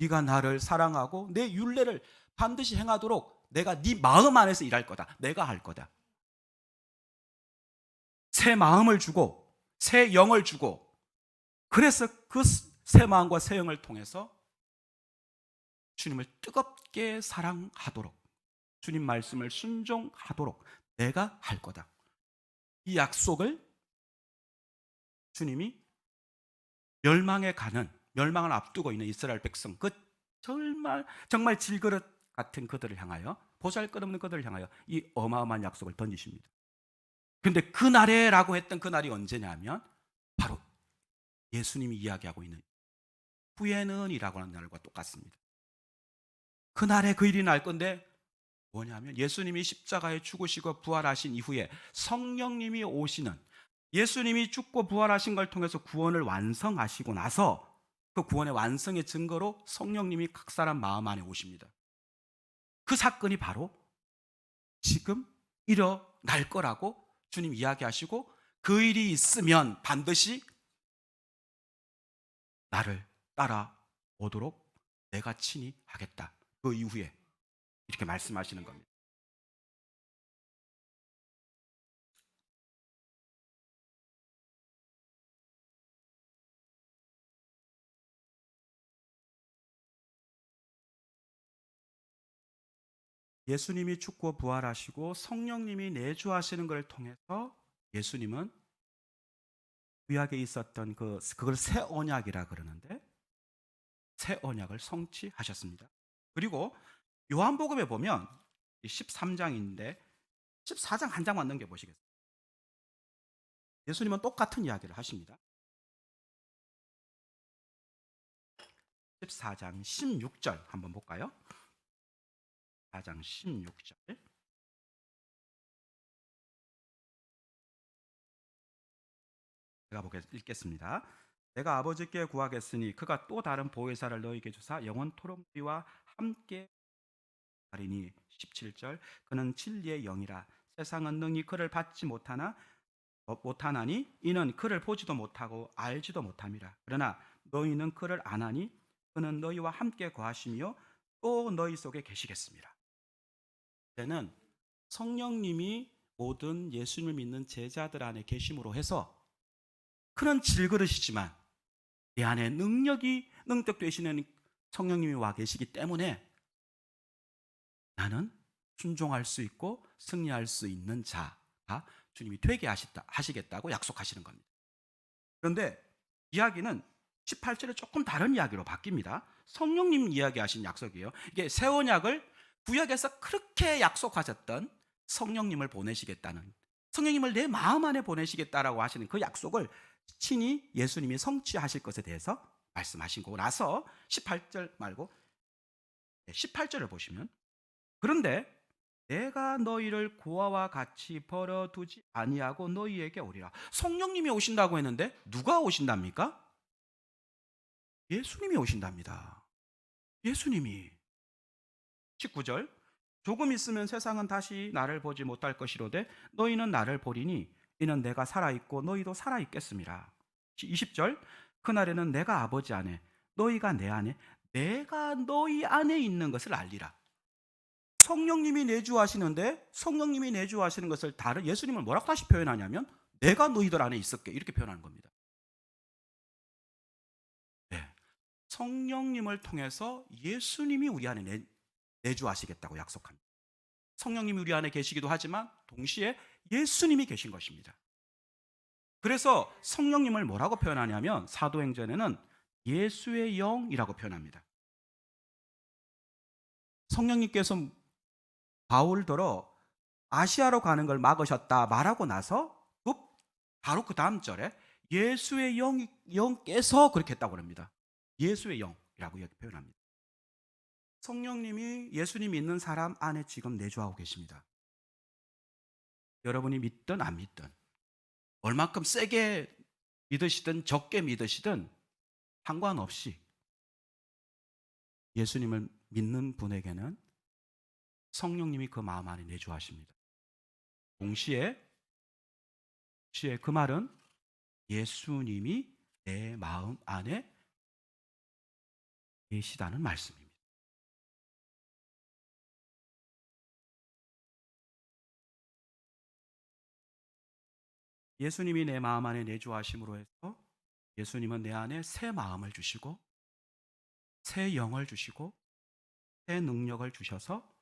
네가 나를 사랑하고 내 율례를 반드시 행하도록 내가 네 마음 안에서 일할 거다. 내가 할 거다. 새 마음을 주고 새 영을 주고 그래서 그 새 마음과 새 영을 통해서 주님을 뜨겁게 사랑하도록 주님 말씀을 순종하도록 내가 할 거다. 이 약속을 주님이 멸망을 앞두고 있는 이스라엘 백성 그 정말 질그릇 같은 그들을 향하여 보잘것없는 그들을 향하여 이 어마어마한 약속을 던지십니다. 그런데 그날에라고 했던 그날이 언제냐면 바로 예수님이 이야기하고 있는 후에는이라고 하는 날과 똑같습니다. 그날에 그 일이 날 건데 뭐냐면 예수님이 십자가에 죽으시고 부활하신 이후에 성령님이 오시는 예수님이 죽고 부활하신 걸 통해서 구원을 완성하시고 나서 그 구원의 완성의 증거로 성령님이 각 사람 마음 안에 오십니다. 그 사건이 바로 지금 일어날 거라고 주님 이야기하시고 그 일이 있으면 반드시 나를 따라오도록 내가 친히 하겠다. 그 이후에 이렇게 말씀하시는 겁니다. 예수님이 죽고 부활하시고 성령님이 내주하시는 것을 통해서 예수님은 구약에 있었던 그걸 새 언약이라 그러는데 새 언약을 성취하셨습니다. 그리고 요한복음에 보면 13장인데 14장 한 장만 넘겨보시겠어요? 예수님은 똑같은 이야기를 하십니다. 14장 16절 한번 볼까요? 14장 16절 제가 읽겠습니다. 내가 아버지께 구하겠으니 그가 또 다른 보혜사를 너희에게 주사 영원토록 너희와 함께 하리니 17절 그는 진리의 영이라 세상은 능히 그를 받지 못하나니 이는 그를 보지도 못하고 알지도 못함이라. 그러나 너희는 그를 아나니 그는 너희와 함께 거하시며 또 너희 속에 계시겠습니다. 이제는 성령님이 모든 예수님을 믿는 제자들 안에 계심으로 해서 그는 질그릇이지만 내 안에 능력되시는 성령님이 와 계시기 때문에 나는 순종할 수 있고 승리할 수 있는 자가 주님이 되게 하시겠다고 약속하시는 겁니다. 그런데 이야기는 18절에 조금 다른 이야기로 바뀝니다. 성령님 이야기하신 약속이에요. 이게 새 언약을 구약에서 그렇게 약속하셨던 성령님을 보내시겠다는 성령님을 내 마음 안에 보내시겠다라고 하시는 그 약속을 친히 예수님이 성취하실 것에 대해서 말씀하신 거고 나서 18절 말고 18절을 보시면 그런데 내가 너희를 고아와 같이 버려두지 아니하고 너희에게 오리라. 성령님이 오신다고 했는데 누가 오신답니까? 예수님이 오신답니다. 예수님이 19절 조금 있으면 세상은 다시 나를 보지 못할 것이로되 너희는 나를 보리니 이는 내가 살아있고 너희도 살아있겠음이라. 20절 그날에는 내가 아버지 안에 너희가 내 안에 내가 너희 안에 있는 것을 알리라. 성령님이 내주하시는데 성령님이 내주하시는 것을 다른 예수님을 뭐라고 다시 표현하냐면 내가 너희들 안에 있을게 이렇게 표현하는 겁니다. 네. 성령님을 통해서 예수님이 우리 안에 내주하시겠다고 약속합니다. 성령님이 우리 안에 계시기도 하지만 동시에 예수님이 계신 것입니다. 그래서 성령님을 뭐라고 표현하냐면 사도행전에는 예수의 영이라고 표현합니다. 성령님께서 바울더러 아시아로 가는 걸 막으셨다 말하고 나서 바로 그 다음 절에 예수의 영께서 그렇게 했다고 합니다. 예수의 영이라고 이렇게 표현합니다. 성령님이 예수님 믿는 사람 안에 지금 내주하고 계십니다. 여러분이 믿든 안 믿든 얼마큼 세게 믿으시든 적게 믿으시든 상관없이 예수님을 믿는 분에게는 성령님이 그 마음 안에 내주하십니다. 동시에 그 말은 예수님이 내 마음 안에 계시다는 말씀입니다. 예수님이 내 마음 안에 내주하심으로 해서 예수님은 내 안에 새 마음을 주시고 새 영을 주시고 새 능력을 주셔서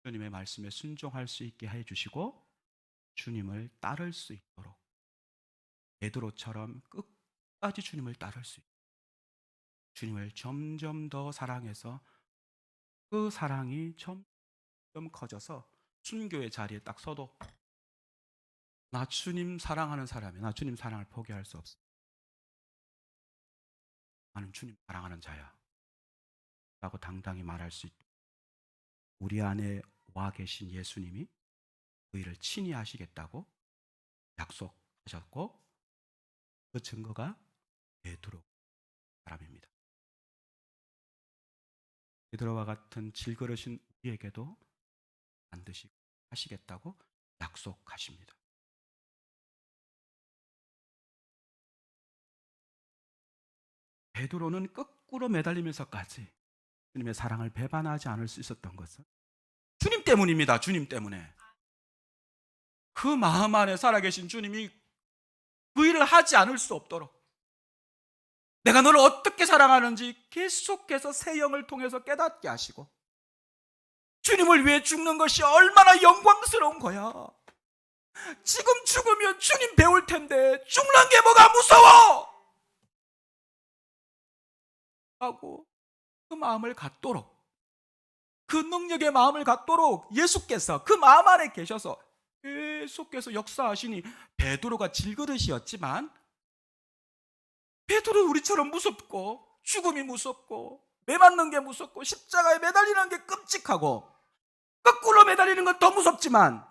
주님의 말씀에 순종할 수 있게 해주시고 주님을 따를 수 있도록 베드로처럼 끝까지 주님을 따를 수 있도록 주님을 점점 더 사랑해서 그 사랑이 점점 커져서 순교의 자리에 딱 서도 나 주님 사랑하는 사람이야. 나 주님 사랑을 포기할 수 없어. 나는 주님 사랑하는 자야 라고 당당히 말할 수 있도록 우리 안에 와 계신 예수님이 그 일을 친히 하시겠다고 약속하셨고 그 증거가 베드로 사람입니다. 베드로와 같은 질그릇인 우리에게도 반드시 하시겠다고 약속하십니다. 베드로는 거꾸로 매달리면서까지 주님의 사랑을 배반하지 않을 수 있었던 것은 주님 때문입니다. 주님 때문에. 그 마음 안에 살아계신 주님이 그 일을 하지 않을 수 없도록 내가 너를 어떻게 사랑하는지 계속해서 새 영을 통해서 깨닫게 하시고 주님을 위해 죽는 것이 얼마나 영광스러운 거야. 지금 죽으면 주님 배울 텐데 죽는 게 뭐가 무서워 하고 그 마음을 갖도록 그 능력의 마음을 갖도록 예수께서 그 마음 안에 계셔서 계속해서 역사하시니 베드로가 질그릇이었지만 베드로 우리처럼 무섭고 죽음이 무섭고 매 맞는 게 무섭고 십자가에 매달리는 게 끔찍하고 거꾸로 매달리는 건 더 무섭지만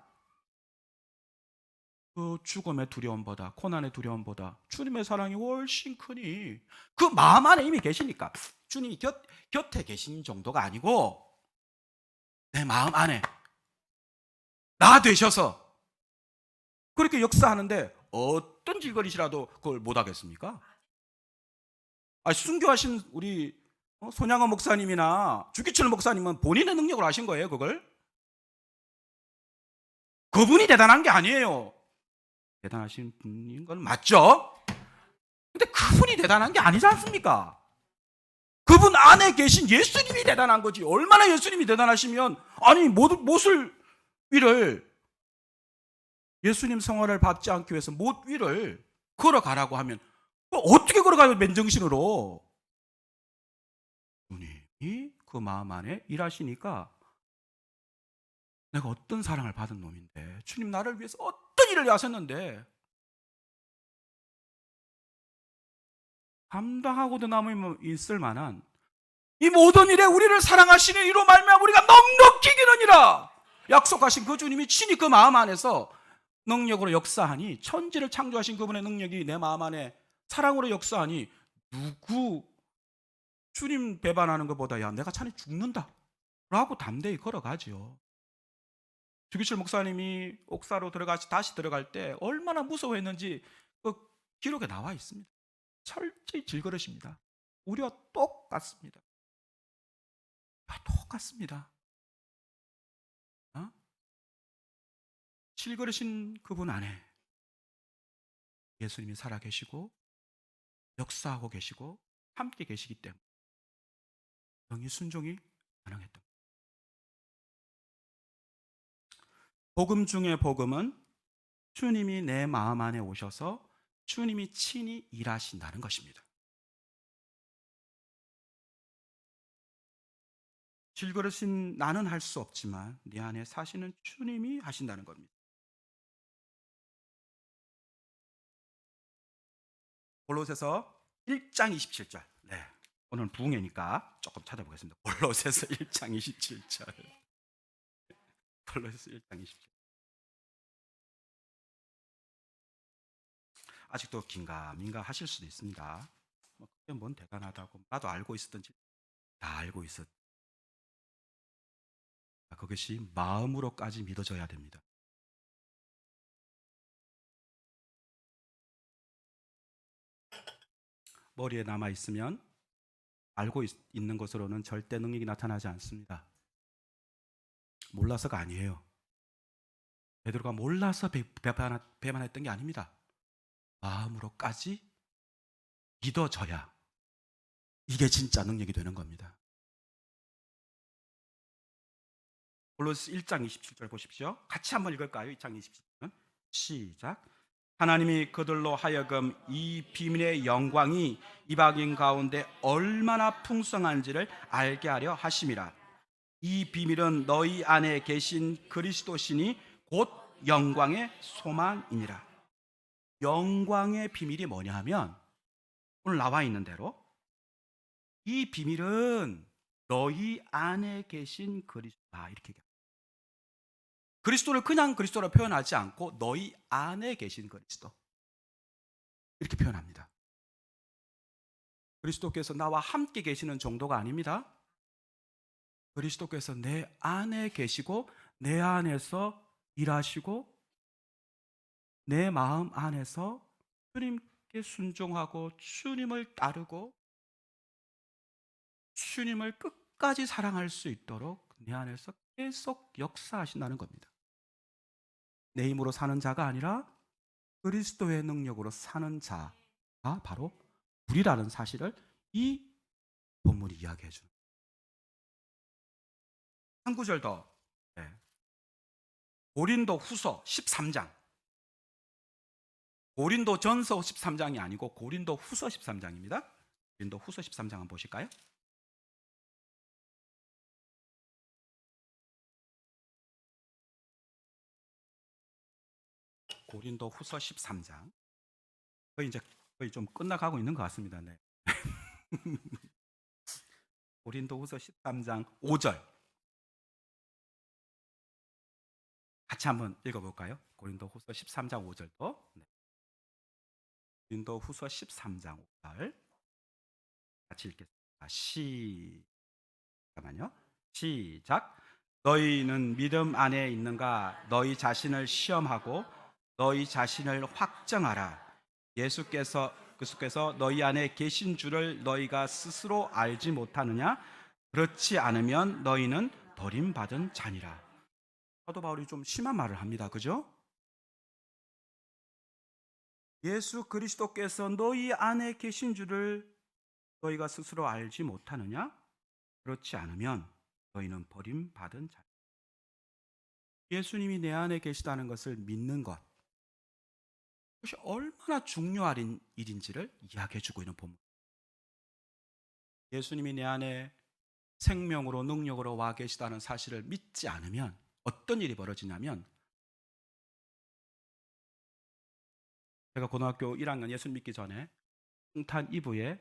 그 죽음의 두려움보다 고난의 두려움보다 주님의 사랑이 훨씬 크니 그 마음 안에 이미 계시니까 주님이 곁에 계신 정도가 아니고 내 마음 안에 나 되셔서 그렇게 역사하는데 어떤 질거리시라도 그걸 못하겠습니까? 순교하신 우리 손양원 목사님이나 주기철 목사님은 본인의 능력으로 하신 거예요. 그걸 그분이 대단한 게 아니에요. 대단하신 분인 건 맞죠? 근데 그분이 대단한 게 아니지 않습니까? 그분 안에 계신 예수님이 대단한 거지. 얼마나 예수님이 대단하시면 아니 못을 위를 예수님 성화를 받지 않기 위해서 못 위를 걸어가라고 하면 어떻게 걸어가요? 맨정신으로. 주님이 그 마음 안에 일하시니까 내가 어떤 사랑을 받은 놈인데 주님 나를 위해서 어떤 일을 하셨는데 감당하고도 남으면 있을 만한 이 모든 일에 우리를 사랑하시는 이로 말미암아 우리가 넉넉히 기느니라 약속하신 그 주님이 친히 그 마음 안에서 능력으로 역사하니 천지를 창조하신 그분의 능력이 내 마음 안에 사랑으로 역사하니 누구 주님 배반하는 것보다 야 내가 차라리 죽는다 라고 담대히 걸어가죠. 주기철 목사님이 옥사로 다시 들어갈 때 얼마나 무서워했는지 그 기록에 나와 있습니다. 철저히 질그릇입니다. 우리와 똑같습니다. 다 똑같습니다. 어? 실그러신 그분 안에 예수님이 살아계시고 역사하고 계시고 함께 계시기 때문에 영이 순종이 가능했던 거예요. 복음 중에 복음은 주님이 내 마음 안에 오셔서 주님이 친히 일하신다는 것입니다. 질그릇인 나는 할 수 없지만 네 안에 사시는 주님이 하신다는 겁니다. 골로새서 1장 27절. 네. 오늘 부흥회니까 조금 찾아보겠습니다. 골로새서 1장 27절. 골로새서 1장 27절. 아직도 긴가민가 하실 수도 있습니다. 뭐 그게 뭔 대단하다고. 나도 알고 있었던 다 알고 있었. 그것이 마음으로까지 믿어져야 됩니다. 머리에 남아 있으면 알고 있는 것으로는 절대 능력이 나타나지 않습니다. 몰라서가 아니에요. 베드로가 몰라서 배반했던 게 아닙니다. 마음으로까지 믿어져야 이게 진짜 능력이 되는 겁니다. 골로새 1장 27절 보십시오. 같이 한번 읽을까요? 1장 27절. 시작. 하나님이 그들로 하여금 이 비밀의 영광이 이방인 가운데 얼마나 풍성한지를 알게 하려 하심이라. 이 비밀은 너희 안에 계신 그리스도시니 곧 영광의 소망이니라. 영광의 비밀이 뭐냐 하면 오늘 나와 있는 대로 이 비밀은 너희 안에 계신 그리스도다 이렇게 얘기합니다. 그리스도를 그냥 그리스도로 표현하지 않고 너희 안에 계신 그리스도 이렇게 표현합니다. 그리스도께서 나와 함께 계시는 정도가 아닙니다. 그리스도께서 내 안에 계시고 내 안에서 일하시고 내 마음 안에서 주님께 순종하고 주님을 따르고 주님을 끝까지 사랑할 수 있도록 내 안에서 계속 역사하신다는 겁니다. 내 힘으로 사는 자가 아니라 그리스도의 능력으로 사는 자가 바로 우리라는 사실을 이 본문이 이야기해 주는 한 구절 더. 네. 고린도 후서 13장. 고린도 전서 13장이 아니고 고린도 후서 13장입니다. 고린도 후서 13장 한번 보실까요? 고린도 후서 13장. 거의 좀 끝나가고 있는 것 같습니다. 네. 고린도 후서 13장 5절. 같이 한번 읽어볼까요? 고린도 후서 13장 5절도. 네. 고린도 후서 13장 5절. 같이 읽겠습니다. 잠깐만요. 시작. 너희는 믿음 안에 있는가? 너희 자신을 시험하고 너희 자신을 확정하라. 예수께서 너희 안에 계신 줄을 너희가 스스로 알지 못하느냐? 그렇지 않으면 너희는 버림받은 자니라. 사도 바울이 좀 심한 말을 합니다. 그죠? 예수 그리스도께서 너희 안에 계신 줄을 너희가 스스로 알지 못하느냐? 그렇지 않으면 너희는 버림받은 자. 예수님이 내 안에 계시다는 것을 믿는 것, 그것이 얼마나 중요한 일인지를 이야기해주고 있는 본문. 예수님이 내 안에 생명으로 능력으로 와 계시다는 사실을 믿지 않으면 어떤 일이 벌어지냐면, 제가 고등학교 1학년 예수님 믿기 전에 성탄 이브에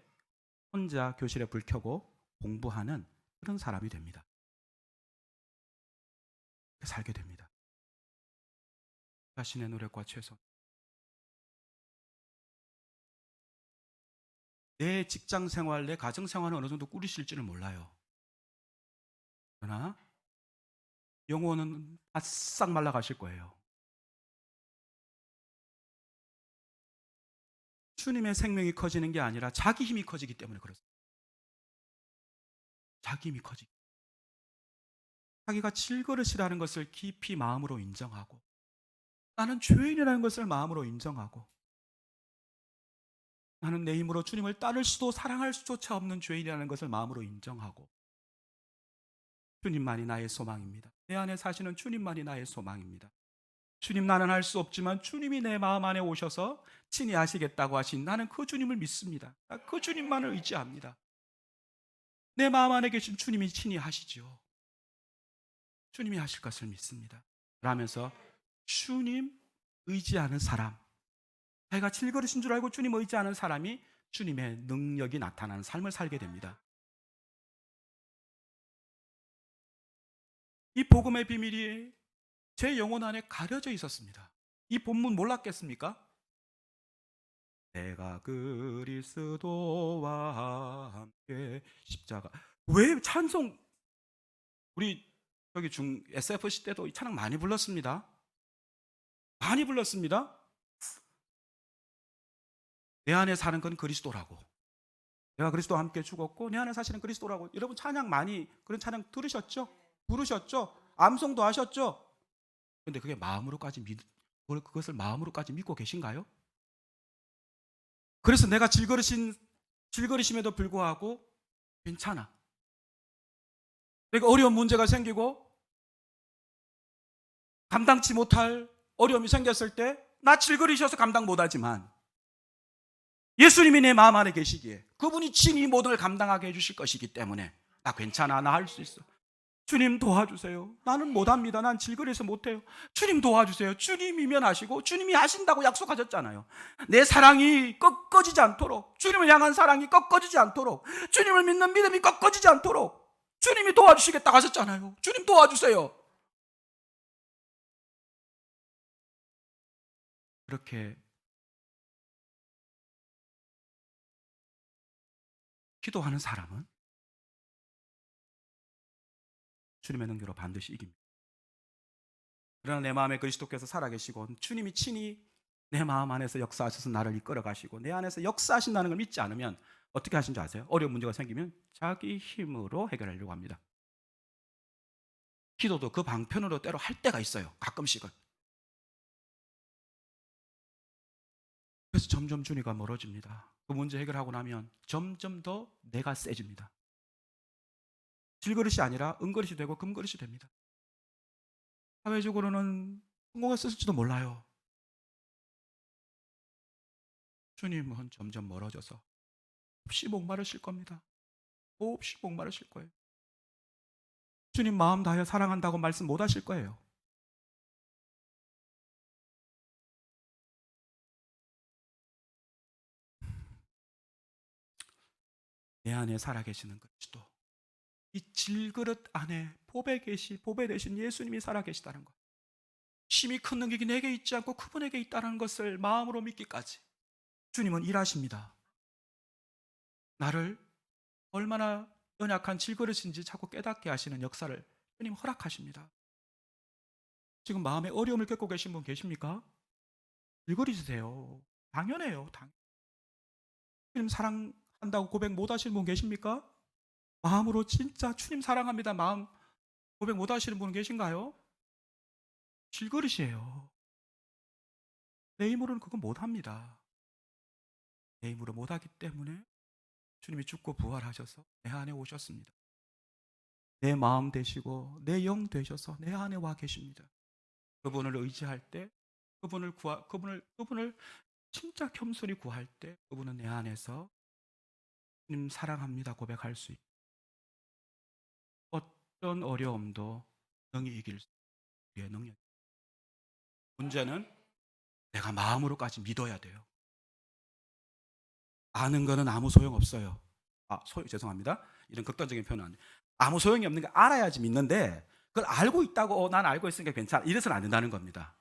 혼자 교실에 불 켜고 공부하는 그런 사람이 됩니다. 살게 됩니다. 자신의 노력과 최선. 내 직장 생활, 내 가정 생활은 어느 정도 꾸리실지는 몰라요. 그러나 영혼은 바싹 말라가실 거예요. 주님의 생명이 커지는 게 아니라 자기 힘이 커지기 때문에 그렇습니다. 자기 힘이 커지기. 자기가 질그릇이라는 것을 깊이 마음으로 인정하고, 나는 죄인이라는 것을 마음으로 인정하고, 나는 내 힘으로 주님을 따를 수도 사랑할 수조차 없는 죄인이라는 것을 마음으로 인정하고, 주님만이 나의 소망입니다. 내 안에 사시는 주님만이 나의 소망입니다. 주님, 나는 할 수 없지만 주님이 내 마음 안에 오셔서 친히 하시겠다고 하신, 나는 그 주님을 믿습니다. 그 주님만을 의지합니다. 내 마음 안에 계신 주님이 친히 하시죠. 주님이 하실 것을 믿습니다. 그러면서 주님 의지하는 사람, 자기가 질그릇인 줄 알고 주님 의지하는 사람이 주님의 능력이 나타나는 삶을 살게 됩니다. 이 복음의 비밀이 제 영혼 안에 가려져 있었습니다. 이 본문 몰랐겠습니까? 내가 그리스도와 함께 십자가. 왜 찬송, 우리 여기 SFC 때도 이 찬양 많이 불렀습니다. 많이 불렀습니다. 내 안에 사는 건 그리스도라고. 내가 그리스도와 함께 죽었고 내 안에 사시는 그리스도라고. 여러분 찬양 많이, 그런 찬양 들으셨죠? 부르셨죠? 암송도 하셨죠? 근데 그게 그것을 마음으로까지 믿고 계신가요? 그래서 내가 질거리심에도 불구하고 괜찮아. 내가 어려운 문제가 생기고 감당치 못할 어려움이 생겼을 때 나 질거리셔서 감당 못하지만 예수님이 내 마음 안에 계시기에 그분이 친히 모든 걸 감당하게 해주실 것이기 때문에 나 괜찮아, 나 할 수 있어. 주님 도와주세요. 나는 못합니다. 난 질거리해서 못해요. 주님 도와주세요. 주님이면 하시고 주님이 하신다고 약속하셨잖아요. 내 사랑이 꺾어지지 않도록, 주님을 향한 사랑이 꺾어지지 않도록, 주님을 믿는 믿음이 꺾어지지 않도록 주님이 도와주시겠다고 하셨잖아요. 주님 도와주세요. 그렇게 기도하는 사람은 주님의 능력으로 반드시 이깁니다. 그러나 내 마음에 그리스도께서 살아계시고 주님이 친히 내 마음 안에서 역사하셔서 나를 이끌어 가시고 내 안에서 역사하신다는 걸 믿지 않으면 어떻게 하신 줄 아세요? 어려운 문제가 생기면 자기 힘으로 해결하려고 합니다. 기도도 그 방편으로 때로 할 때가 있어요. 가끔씩은. 그래서 점점 주님과 멀어집니다. 그 문제 해결하고 나면 점점 더 내가 세집니다. 질그릇이 아니라 은그릇이 되고 금그릇이 됩니다. 사회적으로는 성공했을지도 몰라요. 주님은 점점 멀어져서 몹시 목마르실 겁니다. 몹시 목마르실 거예요. 주님 마음 다하여 사랑한다고 말씀 못 하실 거예요. 내 안에 살아계시는 그리스도, 이 질그릇 안에 보배 되신 예수님이 살아계시다는 것, 심히 큰 능력이 내게 있지 않고 그분에게 있다는 것을 마음으로 믿기까지 주님은 일하십니다. 나를 얼마나 연약한 질그릇인지 자꾸 깨닫게 하시는 역사를 주님 허락하십니다. 지금 마음에 어려움을 겪고 계신 분 계십니까? 질그릇이세요. 당연해요. 주님 사랑한다고 고백 못 하시는 분 계십니까? 마음으로 진짜 주님 사랑합니다. 마음 고백 못 하시는 분 계신가요? 질그릇이에요. 내 힘으로는 그거 못 합니다. 내 힘으로 못 하기 때문에 주님이 죽고 부활하셔서 내 안에 오셨습니다. 내 마음 되시고 내 영 되셔서 내 안에 와 계십니다. 그분을 의지할 때, 그분을 진짜 겸손히 구할 때, 그분은 내 안에서 주님 사랑합니다 고백할 수 있고 어떤 어려움도 능히 이길 수 있는 능력. 문제는 내가 마음으로까지 믿어야 돼요. 아는 거는 아무 소용 없어요. 죄송합니다. 이런 극단적인 표현은 안 돼요. 아무 소용이 없는 게 알아야지 믿는데 그걸 알고 있다고 난 알고 있으니까 괜찮아 이래서는 안 된다는 겁니다.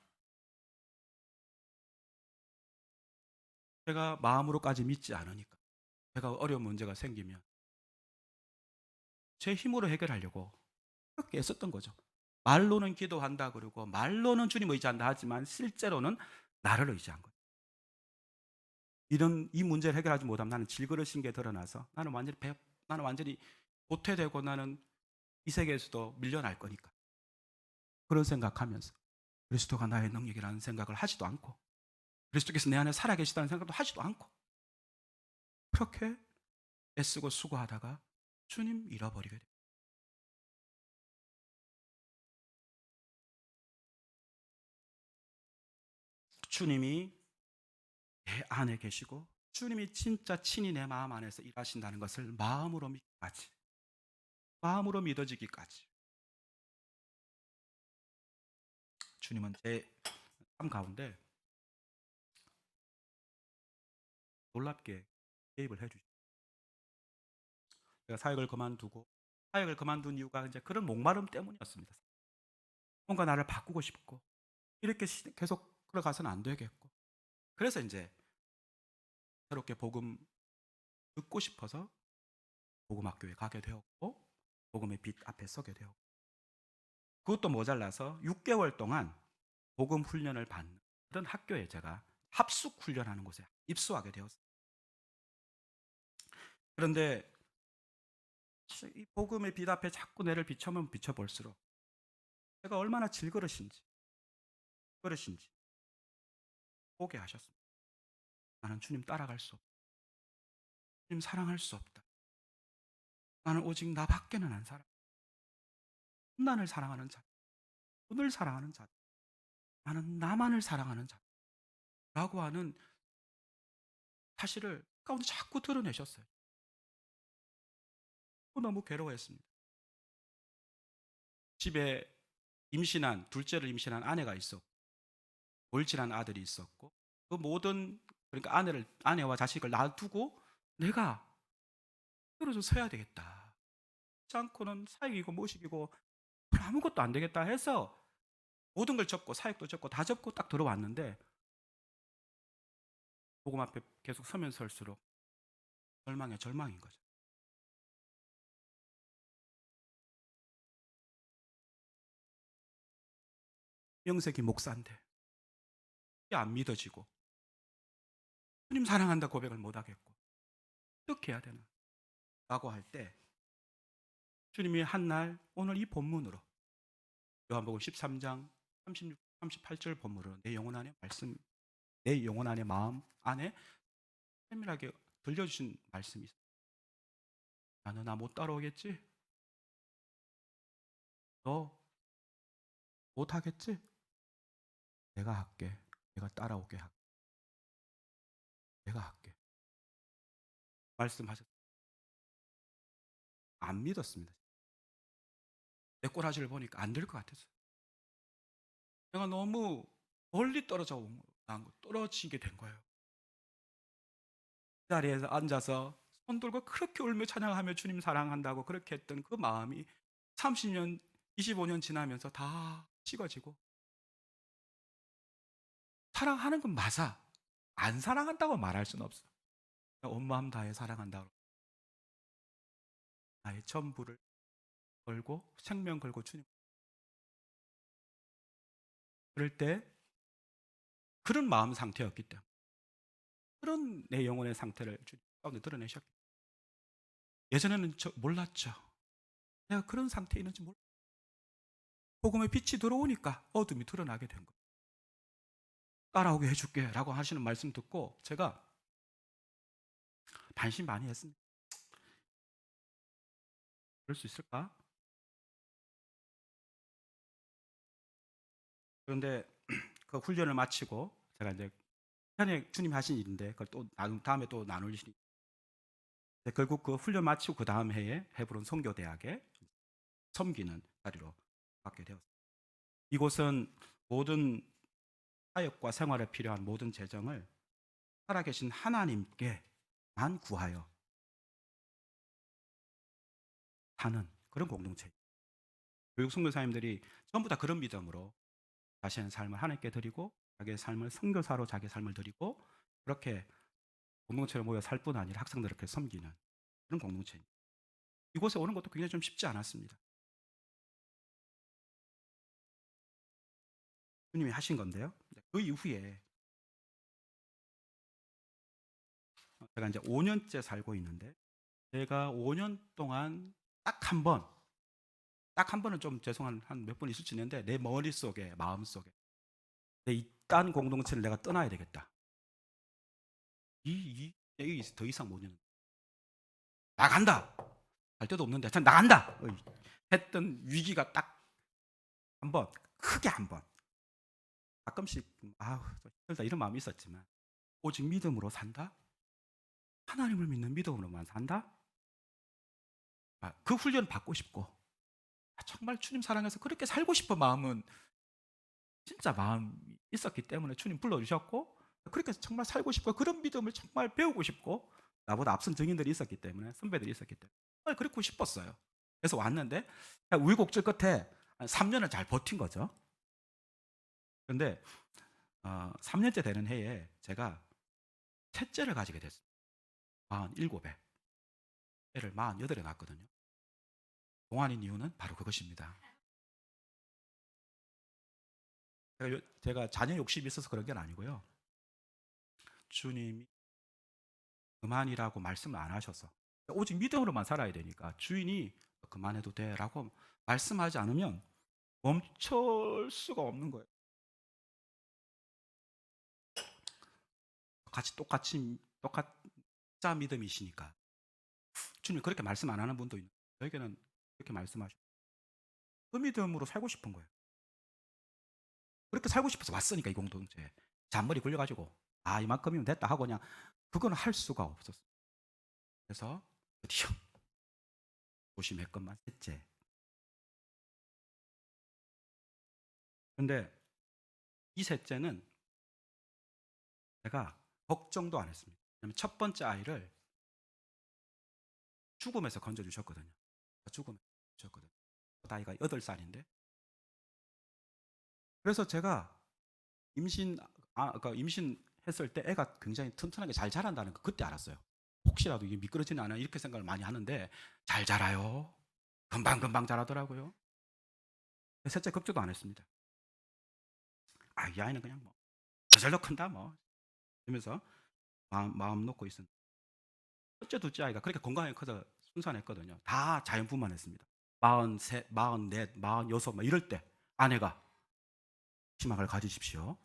제가 마음으로까지 믿지 않으니까 제가 어려운 문제가 생기면 제 힘으로 해결하려고 그렇게 애썼던 거죠. 말로는 기도한다 그러고 말로는 주님 의지한다 하지만 실제로는 나를 의지한 거예요. 이 문제를 해결하지 못하면 나는 질그릇인 게 드러나서 나는 완전히 도태되고 나는 이 세계에서도 밀려날 거니까. 그런 생각하면서 그리스도가 나의 능력이라는 생각을 하지도 않고 그리스도께서 내 안에 살아계시다는 생각도 하지도 않고 그렇게 애쓰고 수고하다가 주님 잃어버리게 돼요. 주님이 내 안에 계시고 주님이 진짜 친히 내 마음 안에서 일하신다는 것을 마음으로 믿기까지, 마음으로 믿어지기까지 주님은 제 삶 가운데 놀랍게 개입을 해주시죠. 제가 사역을 그만둔 이유가 이제 그런 목마름 때문이었습니다. 뭔가 나를 바꾸고 싶고 이렇게 계속 끌어가서는 안 되겠고 그래서 이제 새롭게 복음 듣고 싶어서 복음학교에 가게 되었고 복음의 빛 앞에 서게 되었고 그것도 모자라서 6개월 동안 복음 훈련을 받는 그런 학교에 제가 합숙 훈련하는 곳에 입소하게 되었어요. 그런데 이 복음의 빛 앞에 자꾸 내를 비춰면 비춰볼수록 제가 얼마나 질그릇인지 보게 하셨습니다. 나는 주님 따라갈 수 없다. 주님 사랑할 수 없다. 나는 오직 나밖에는 안 살아. 나를 사랑하는 자, 돈을 사랑하는 자, 나는 나만을 사랑하는 자라고 하는 사실을 가운데 자꾸 드러내셨어요. 너무 괴로워했습니다. 집에 둘째를 임신한 아내가 있었고, 돌진한 아들이 있었고, 그 모든, 그러니까 아내와 자식을 놔두고 내가 떨어져 서야 되겠다. 그렇지 않고는 사역이고 모식이고 아무것도 안 되겠다 해서 모든 걸 접고 사역도 접고 다 접고 딱 들어왔는데 복음 앞에 계속 서면 설수록 절망에 절망인 거죠. 명색이 목사인데 이게 안 믿어지고 주님 사랑한다 고백을 못 하겠고 어떻게 해야 되나 라고 할 때 주님이 한날 오늘 이 본문으로 요한복음 13장 36, 38절 본문으로 내 영혼 안에 마음 안에 세밀하게 들려주신 말씀이 있어요. 나는 나 못 따라오겠지? 너 못하겠지? 내가 할게. 내가 따라오게 할게. 내가 할게. 말씀하셨어요. 안 믿었습니다. 내 꼬라지를 보니까 안 될 것 같았어요. 내가 너무 멀리 떨어지게 된 거예요. 그 자리에서 앉아서 손 들고 그렇게 울며 찬양하며 주님 사랑한다고 그렇게 했던 그 마음이 30년, 25년 지나면서 다 식어지고 사랑하는 건 맞아. 안 사랑한다고 말할 수는 없어. 온 마음 다해 사랑한다고. 나의 전부를 걸고 생명 걸고 주님. 그럴 때 그런 마음 상태였기 때문에 그런 내 영혼의 상태를 주님 가운데 드러내셨기 때문에 예전에는 몰랐죠. 내가 그런 상태에 있는지 몰랐죠. 복음의 빛이 들어오니까 어둠이 드러나게 된 거예요. 따라오게 해줄게 라고 하시는 말씀 듣고 제가 반신반의했습니다. 그럴 수 있을까? 그런데 그 훈련을 마치고 제가 이제 편에 주님이 하신 일인데 그걸 또 다음에 또 나눌 일이 결국 그 훈련 마치고 그 다음 해에 헤브론 선교대학에 섬기는 자리로 갖게 되었습니다. 이곳은 모든 사역과 생활에 필요한 모든 재정을 살아계신 하나님께만 구하여 사는 그런 공동체입니다. 교육 선교사님들이 전부 다 그런 믿음으로 자신의 삶을 하나님께 드리고 자기의 삶을 선교사로 자기의 삶을 드리고 그렇게 공동체로 모여 살 뿐 아니라 학생들을 이렇게 섬기는 그런 공동체입니다. 이곳에 오는 것도 굉장히 좀 쉽지 않았습니다. 주님이 하신 건데요. 그 이후에 제가 이제 5년째 살고 있는데 제가 5년 동안 딱 한 번 딱 한 번은 좀 죄송한 한 몇 번 있을 수 있는데 내 머릿속에 마음속에 내 이딴 공동체를 내가 떠나야 되겠다. 여기 더 이상 못 있는 나간다 할 때도 없는데 전 나간다 했던 위기가 딱 한 번 크게 한 번 가끔씩 아우 힘들다 이런 마음이 있었지만 오직 믿음으로 산다? 하나님을 믿는 믿음으로만 산다? 그 훈련 받고 싶고 정말 주님 사랑해서 그렇게 살고 싶은 마음은 진짜 마음이 있었기 때문에 주님 불러주셨고 그렇게 정말 살고 싶고 그런 믿음을 정말 배우고 싶고 나보다 앞선 증인들이 있었기 때문에 선배들이 있었기 때문에 정말 그렇고 싶었어요. 그래서 왔는데 우여곡절 끝에 한 3년을 잘 버틴 거죠. 그런데 3년째 되는 해에 제가 셋째를 가지게 됐어요. 47에 애를 48에 낳았거든요. 동안인 이유는 바로 그것입니다. 제가 자녀 욕심이 있어서 그런 게 아니고요. 주님이 그만이라고 말씀을 안 하셔서 오직 믿음으로만 살아야 되니까 주인이 그만해도 돼라고 말씀하지 않으면 멈출 수가 없는 거예요. 똑같자 믿음이시니까 주님 그렇게 말씀 안 하는 분도 있는 저에게는 그렇게 말씀하시고 그 믿음으로 살고 싶은 거예요. 그렇게 살고 싶어서 왔으니까 이 공동체에 잔머리 굴려가지고 이만큼이면 됐다 하고 그냥 그건 할 수가 없었어요. 그래서 드디어 조심했건만 셋째. 근데 이 셋째는 제가 걱정도 안 했습니다. 왜냐면 첫 번째 아이를 죽음에서 건져주셨거든요. 죽음에서 주셨거든요. 그 아이가 8살인데 그래서 제가 그러니까 임신했을 때 애가 굉장히 튼튼하게 잘 자란다는 거 그때 알았어요. 혹시라도 이게 미끄러지는 않아 이렇게 생각을 많이 하는데 잘 자라요. 금방 자라더라고요. 셋째 걱정도 안 했습니다. 이 아이는 그냥 뭐 저절로 큰다 뭐 이러면서 마음 놓고 있었는데 첫째 둘째 아이가 그렇게 건강하게 커서 순산했거든요. 다 자연분만했습니다. 43, 44, 46 막 이럴 때 아내가 희망을 가지십시오.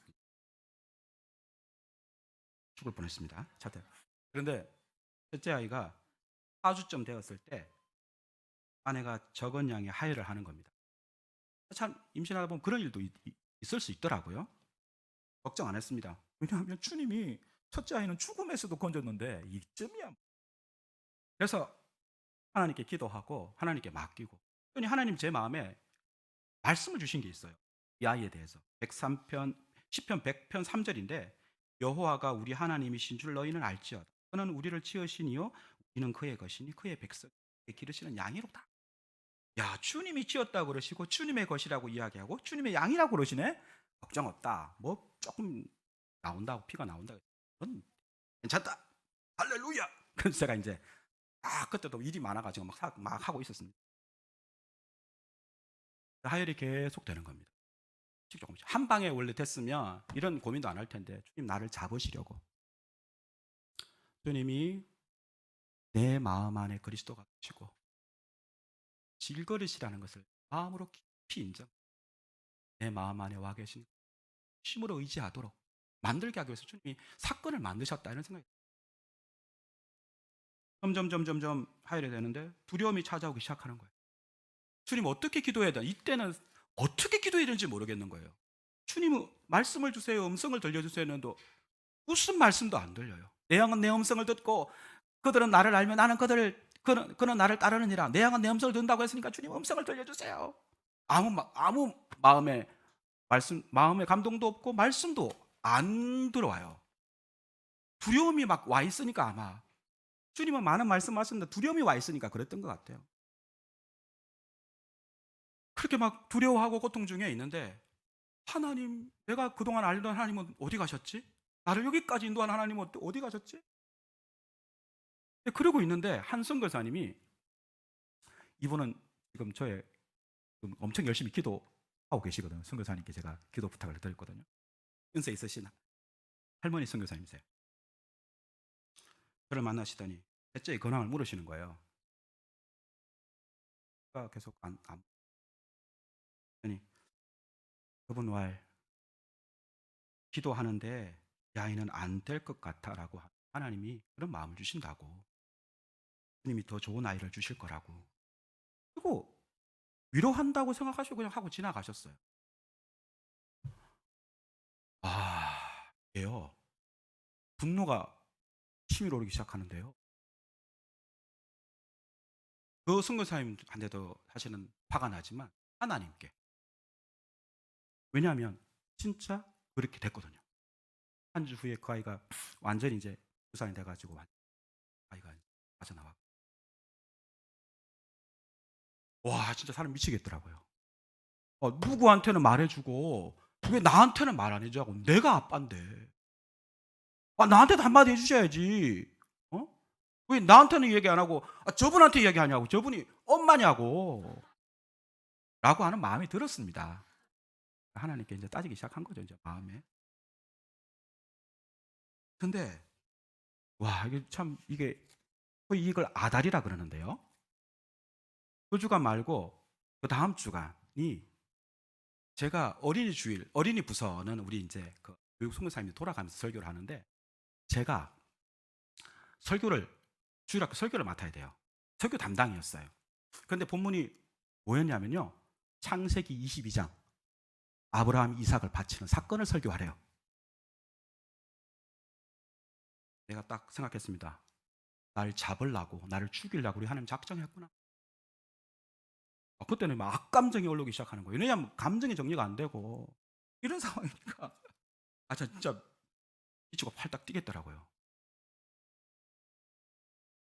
죽을 뻔했습니다. 차대. 그런데 첫째 아이가 4주쯤 되었을 때 아내가 적은 양의 하혈을 하는 겁니다. 참 임신하다 보면 그런 일도 있을 수 있더라고요. 걱정 안 했습니다. 왜냐하면 주님이 첫째 아이는 죽음에서도 건졌는데 이쯤이야. 그래서 하나님께 기도하고 하나님께 맡기고 그러니 하나님 제 마음에 말씀을 주신 게 있어요. 이 아이에 대해서 103편 10편 100편 3절인데 여호와가 우리 하나님이신 줄 너희는 알지어다. 그는 우리를 지으시니요 우리는 그의 것이니 그의 백성 기르시는 양이로다. 야 주님이 지었다고 그러시고 주님의 것이라고 이야기하고 주님의 양이라고 그러시네. 걱정 없다. 뭐 조금 나온다고 피가 나온다. 그건 괜찮다. 할렐루야. 그래서 제가 이제 그때도 일이 많아가지고 막 하고 있었습니다. 하혈이 계속 되는 겁니다. 조금씩 한 방에 원래 됐으면 이런 고민도 안 할 텐데 주님 나를 잡으시려고 주님이 내 마음 안에 그리스도가 계시고 질그릇이라는 것을 마음으로 깊이 인정 내 마음 안에 와 계신 힘으로 의지하도록 만들게 하기 위해서 주님이 사건을 만드셨다 이런 생각이 점점 하혈이 되는데 두려움이 찾아오기 시작하는 거예요. 주님 어떻게 기도해야 돼? 이때는 어떻게 기도해야 되는지 모르겠는 거예요. 주님 말씀을 주세요. 음성을 들려주세요. 했는데 무슨 말씀도 안 들려요. 내 양은 내 음성을 듣고 그들은 나를 알면 나는 그는 나를 따르느니라. 내 양은 내 음성을 듣는다고 했으니까 주님 음성을 들려주세요. 아무 마음의 감동도 없고 말씀도 안 들어와요. 두려움이 막 와 있으니까 아마 주님은 많은 말씀하셨는데 두려움이 와 있으니까 그랬던 것 같아요. 그렇게 막 두려워하고 고통 중에 있는데 하나님, 내가 그동안 알던 하나님은 어디 가셨지? 나를 여기까지 인도한 하나님은 어디 가셨지? 그러고 있는데 한 선교사님이 이분은 지금 저의 엄청 열심히 기도하고 계시거든요. 선교사님께 제가 기도 부탁을 드렸거든요. 연세 있으신 할머니 선교사님이세요. 저를 만나시더니 셋째의 근황을 물으시는 거예요. 계속 안 그랬더니 그분 말 기도하는데 이 아이는 안 될 것 같아라고 하나님이 그런 마음을 주신다고. 주님이 더 좋은 아이를 주실 거라고. 그리고 위로한다고 생각하시고 그냥 하고 지나가셨어요. 이게요. 분노가 치밀어 오르기 시작하는데요. 그 선교사님한테도 사실은 화가 나지만 하나님께. 왜냐하면 진짜 그렇게 됐거든요. 한 주 후에 그 아이가 완전히 이제 부산이 돼가지고 아이가 빠져나왔고. 와, 진짜 사람 미치겠더라고요. 누구한테는 말해주고 왜 나한테는 말 안 해주고 내가 아빠인데. 나한테도 한마디 해주셔야지. 어? 왜 나한테는 얘기 안 하고 저분한테 얘기하냐고. 저분이 엄마냐고. 라고 하는 마음이 들었습니다. 하나님께 이제 따지기 시작한 거죠, 이제 마음에. 근데 와, 이게 참 이게 거의 이걸 아달이라 그러는데요. 그 주간 말고 그 다음 주간이 제가 어린이 주일, 어린이 부서는 우리 이제 그 교육 선교사님이 돌아가면서 설교를 하는데 제가 주일학교 설교를 맡아야 돼요. 설교 담당이었어요. 그런데 본문이 뭐였냐면요. 창세기 22장 아브라함 이삭을 바치는 사건을 설교하래요. 내가 딱 생각했습니다. 날 잡으려고, 나를 죽이려고 우리 하나님 작정했구나. 그때는 막 악감정이 올라오기 시작하는 거예요. 왜냐하면 감정이 정리가 안 되고 이런 상황이니까 진짜 미치고 팔딱 뛰겠더라고요.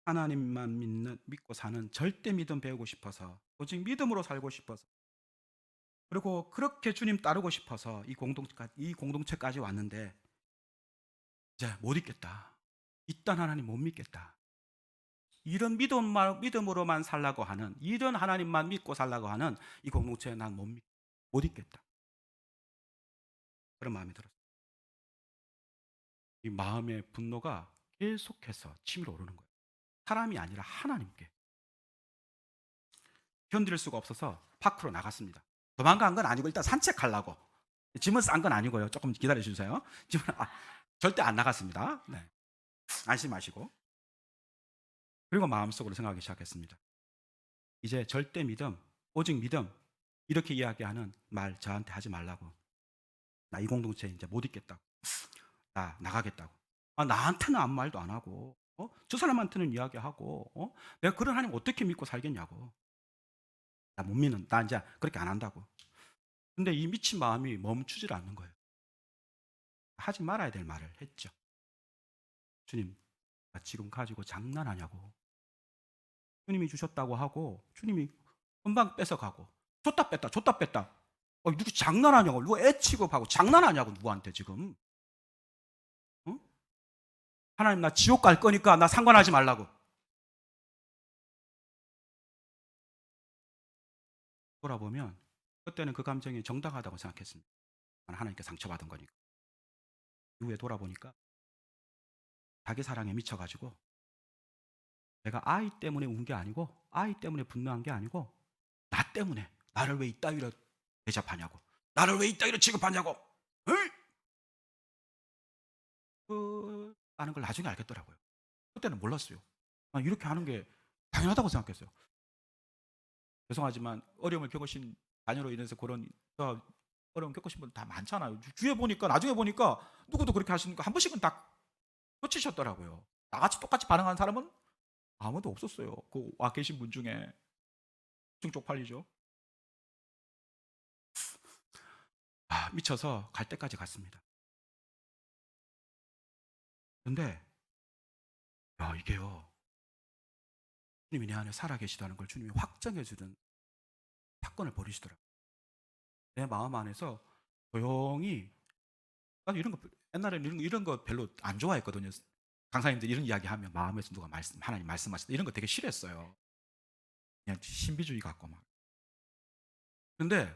하나님만 믿고 사는 절대 믿음 배우고 싶어서, 오직 믿음으로 살고 싶어서, 그리고 그렇게 주님 따르고 싶어서 이 공동체까지 왔는데 이제 못 있겠다. 이딴 하나님 못 믿겠다. 이런 믿음으로만 살라고 하는, 이런 하나님만 믿고 살라고 하는 이 공동체에 난 못 있겠다. 그런 마음이 들었어요. 이 마음의 분노가 계속해서 치밀어 오르는 거예요. 사람이 아니라 하나님께. 견딜 수가 없어서 밖으로 나갔습니다. 도망간 건 아니고 일단 산책하려고. 짐은 싼 건 아니고요. 조금 기다려 주세요. 짐은 절대 안 나갔습니다. 네. 안심하시고. 그리고 마음속으로 생각하기 시작했습니다. 이제 절대 믿음, 오직 믿음 이렇게 이야기하는 말 저한테 하지 말라고. 나 이 공동체에 이제 못 있겠다고. 나 나가겠다고. 나한테는 아무 말도 안 하고 저 사람한테는 이야기하고 내가 그런 하나님 어떻게 믿고 살겠냐고. 나 못 믿는, 나 이제 그렇게 안 한다고. 근데 이 미친 마음이 멈추질 않는 거예요. 하지 말아야 될 말을 했죠. 주님, 나 지금 가지고 장난하냐고. 주님이 주셨다고 하고 주님이 금방 뺏어가고 줬다 뺐다 줬다 뺐다. 누구 장난하냐고. 누구 애 취급하고 장난하냐고. 누구한테 지금. 어? 하나님 나 지옥 갈 거니까 나 상관하지 말라고. 돌아보면 그때는 그 감정이 정당하다고 생각했습니다. 하나님께 상처받은 거니까. 이후에 돌아보니까 자기 사랑에 미쳐가지고 내가 아이 때문에 운 게 아니고, 아이 때문에 분노한 게 아니고 나 때문에, 나를 왜 이따위로 대접하냐고, 나를 왜 이따위로 취급하냐고. 라는 걸 나중에 알겠더라고요. 그때는 몰랐어요. 이렇게 하는 게 당연하다고 생각했어요. 죄송하지만 어려움을 겪으신 자녀로 인해서 그런 어려움 겪으신 분 다 많잖아요. 주위에 보니까, 나중에 보니까 누구도 그렇게 하시는 거 한 번씩은 다 고치셨더라고요. 나같이 똑같이 반응하는 사람은 아무도 없었어요. 그 와 계신 분 중에. 좀 쪽팔리죠. 미쳐서 갈 때까지 갔습니다. 근데 이게요, 주님이 내 안에 살아계시다는 걸 주님이 확정해 주는 사건을 벌이시더라고요. 내 마음 안에서 조용히, 나는 이런 거 옛날에는 이런 거 별로 안 좋아했거든요. 강사님들 이런 이야기 하면 마음에서 누가 하나님 말씀하시다 이런 거 되게 싫어했어요. 그냥 신비주의 같고 막. 근데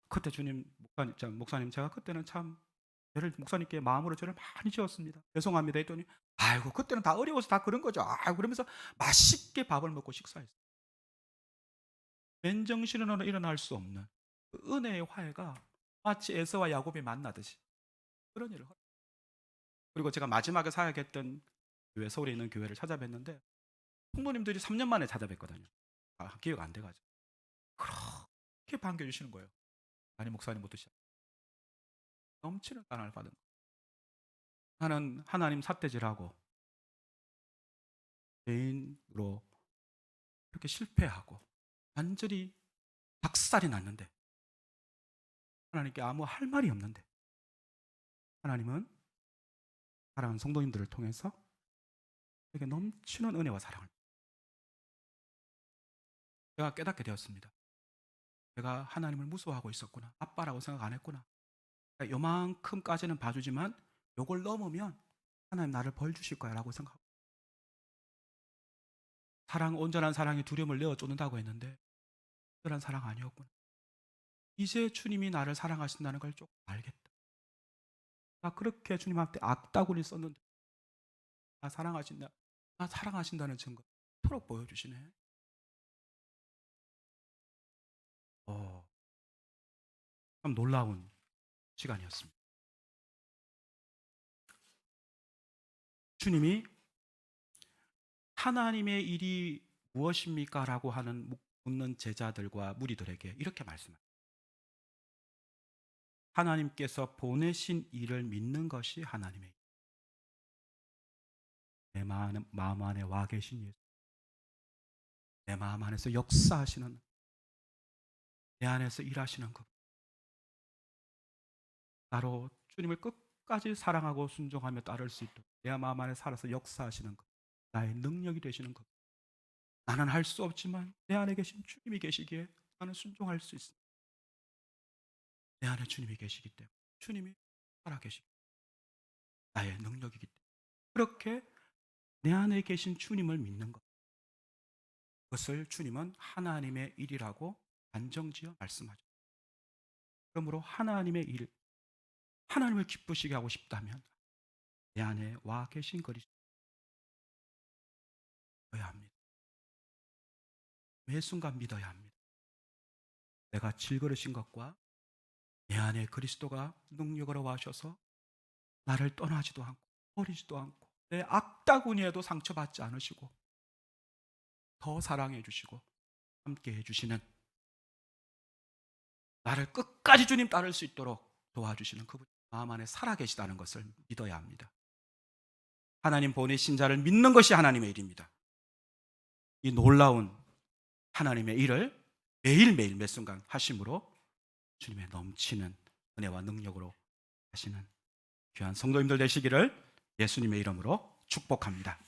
그때 주님 목사님 제가 그때는 참 저를 목사님께 마음으로 저를 많이 지었습니다. 죄송합니다 했더니 아이고 그때는 다 어려워서 다 그런 거죠. 아 그러면서 맛있게 밥을 먹고 식사했어요. 맨정신으로는 일어날 수 없는 그 은혜의 화해가 마치 에서와 야곱이 만나듯이 그런 일을 그리고 제가 마지막에 사역했던 교회 서울에 있는 교회를 찾아뵀는데 성도님들이 3년 만에 찾아뵀거든요. 기회가 안 돼가지고 그렇게 반겨주시는 거예요. 아니 목사님부터 시작. 넘치는 사랑을 받은 거예요. 나는 하나님 삿대질하고 개인으로 이렇게 실패하고 완전히 박살이 났는데 하나님께 아무 할 말이 없는데 하나님은 사랑하는 성도님들을 통해서 되게 넘치는 은혜와 사랑을 제가 깨닫게 되었습니다. 제가 하나님을 무서워하고 있었구나. 아빠라고 생각 안 했구나. 요만큼까지는 봐주지만 요걸 넘으면 하나님 나를 벌 주실 거야 라고 생각하고 온전한 사랑이 두려움을 내어쫓는다고 했는데 온전한 사랑 아니었구나. 이제 주님이 나를 사랑하신다는 걸 조금 알겠다. 나 그렇게 주님한테 악다구리 썼는데 나 사랑하신다는 증거 토록 보여주시네. 참 놀라운 시간이었습니다. 주님이 하나님의 일이 무엇입니까? 라고 묻는 제자들과 무리들에게 이렇게 말씀합니다. 하나님께서 보내신 일을 믿는 것이 하나님의 일. 내 마음 안에 와 계신 예수, 내 마음 안에서 역사하시는, 내 안에서 일하시는 것, 나로 주님을 끝까지 사랑하고 순종하며 따를 수 있도록 내 마음 안에 살아서 역사하시는 것, 나의 능력이 되시는 것. 나는 할 수 없지만 내 안에 계신 주님이 계시기에 나는 순종할 수 있습니다. 내 안에 주님이 계시기 때문에 주님이 살아계시기 때문에 나의 능력이기 때문에 그렇게 내 안에 계신 주님을 믿는 것, 그것을 주님은 하나님의 일이라고 단정지어 말씀하죠. 그러므로 하나님의 일, 하나님을 기쁘시게 하고 싶다면 내 안에 와 계신 그리스도여야 합니다. 매 순간 믿어야 합니다. 내가 질그릇인 것과 내 안에 그리스도가 능력으로 와셔서 나를 떠나지도 않고 버리지도 않고 내 악다구니에도 상처받지 않으시고 더 사랑해 주시고 함께 해주시는, 나를 끝까지 주님 따를 수 있도록 도와주시는 그분 마음 안에 살아계시다는 것을 믿어야 합니다. 하나님 보내신 자를 믿는 것이 하나님의 일입니다. 이 놀라운 하나님의 일을 매일매일 매 순간 하심으로 주님의 넘치는 은혜와 능력으로 하시는 귀한 성도님들 되시기를 예수님의 이름으로 축복합니다.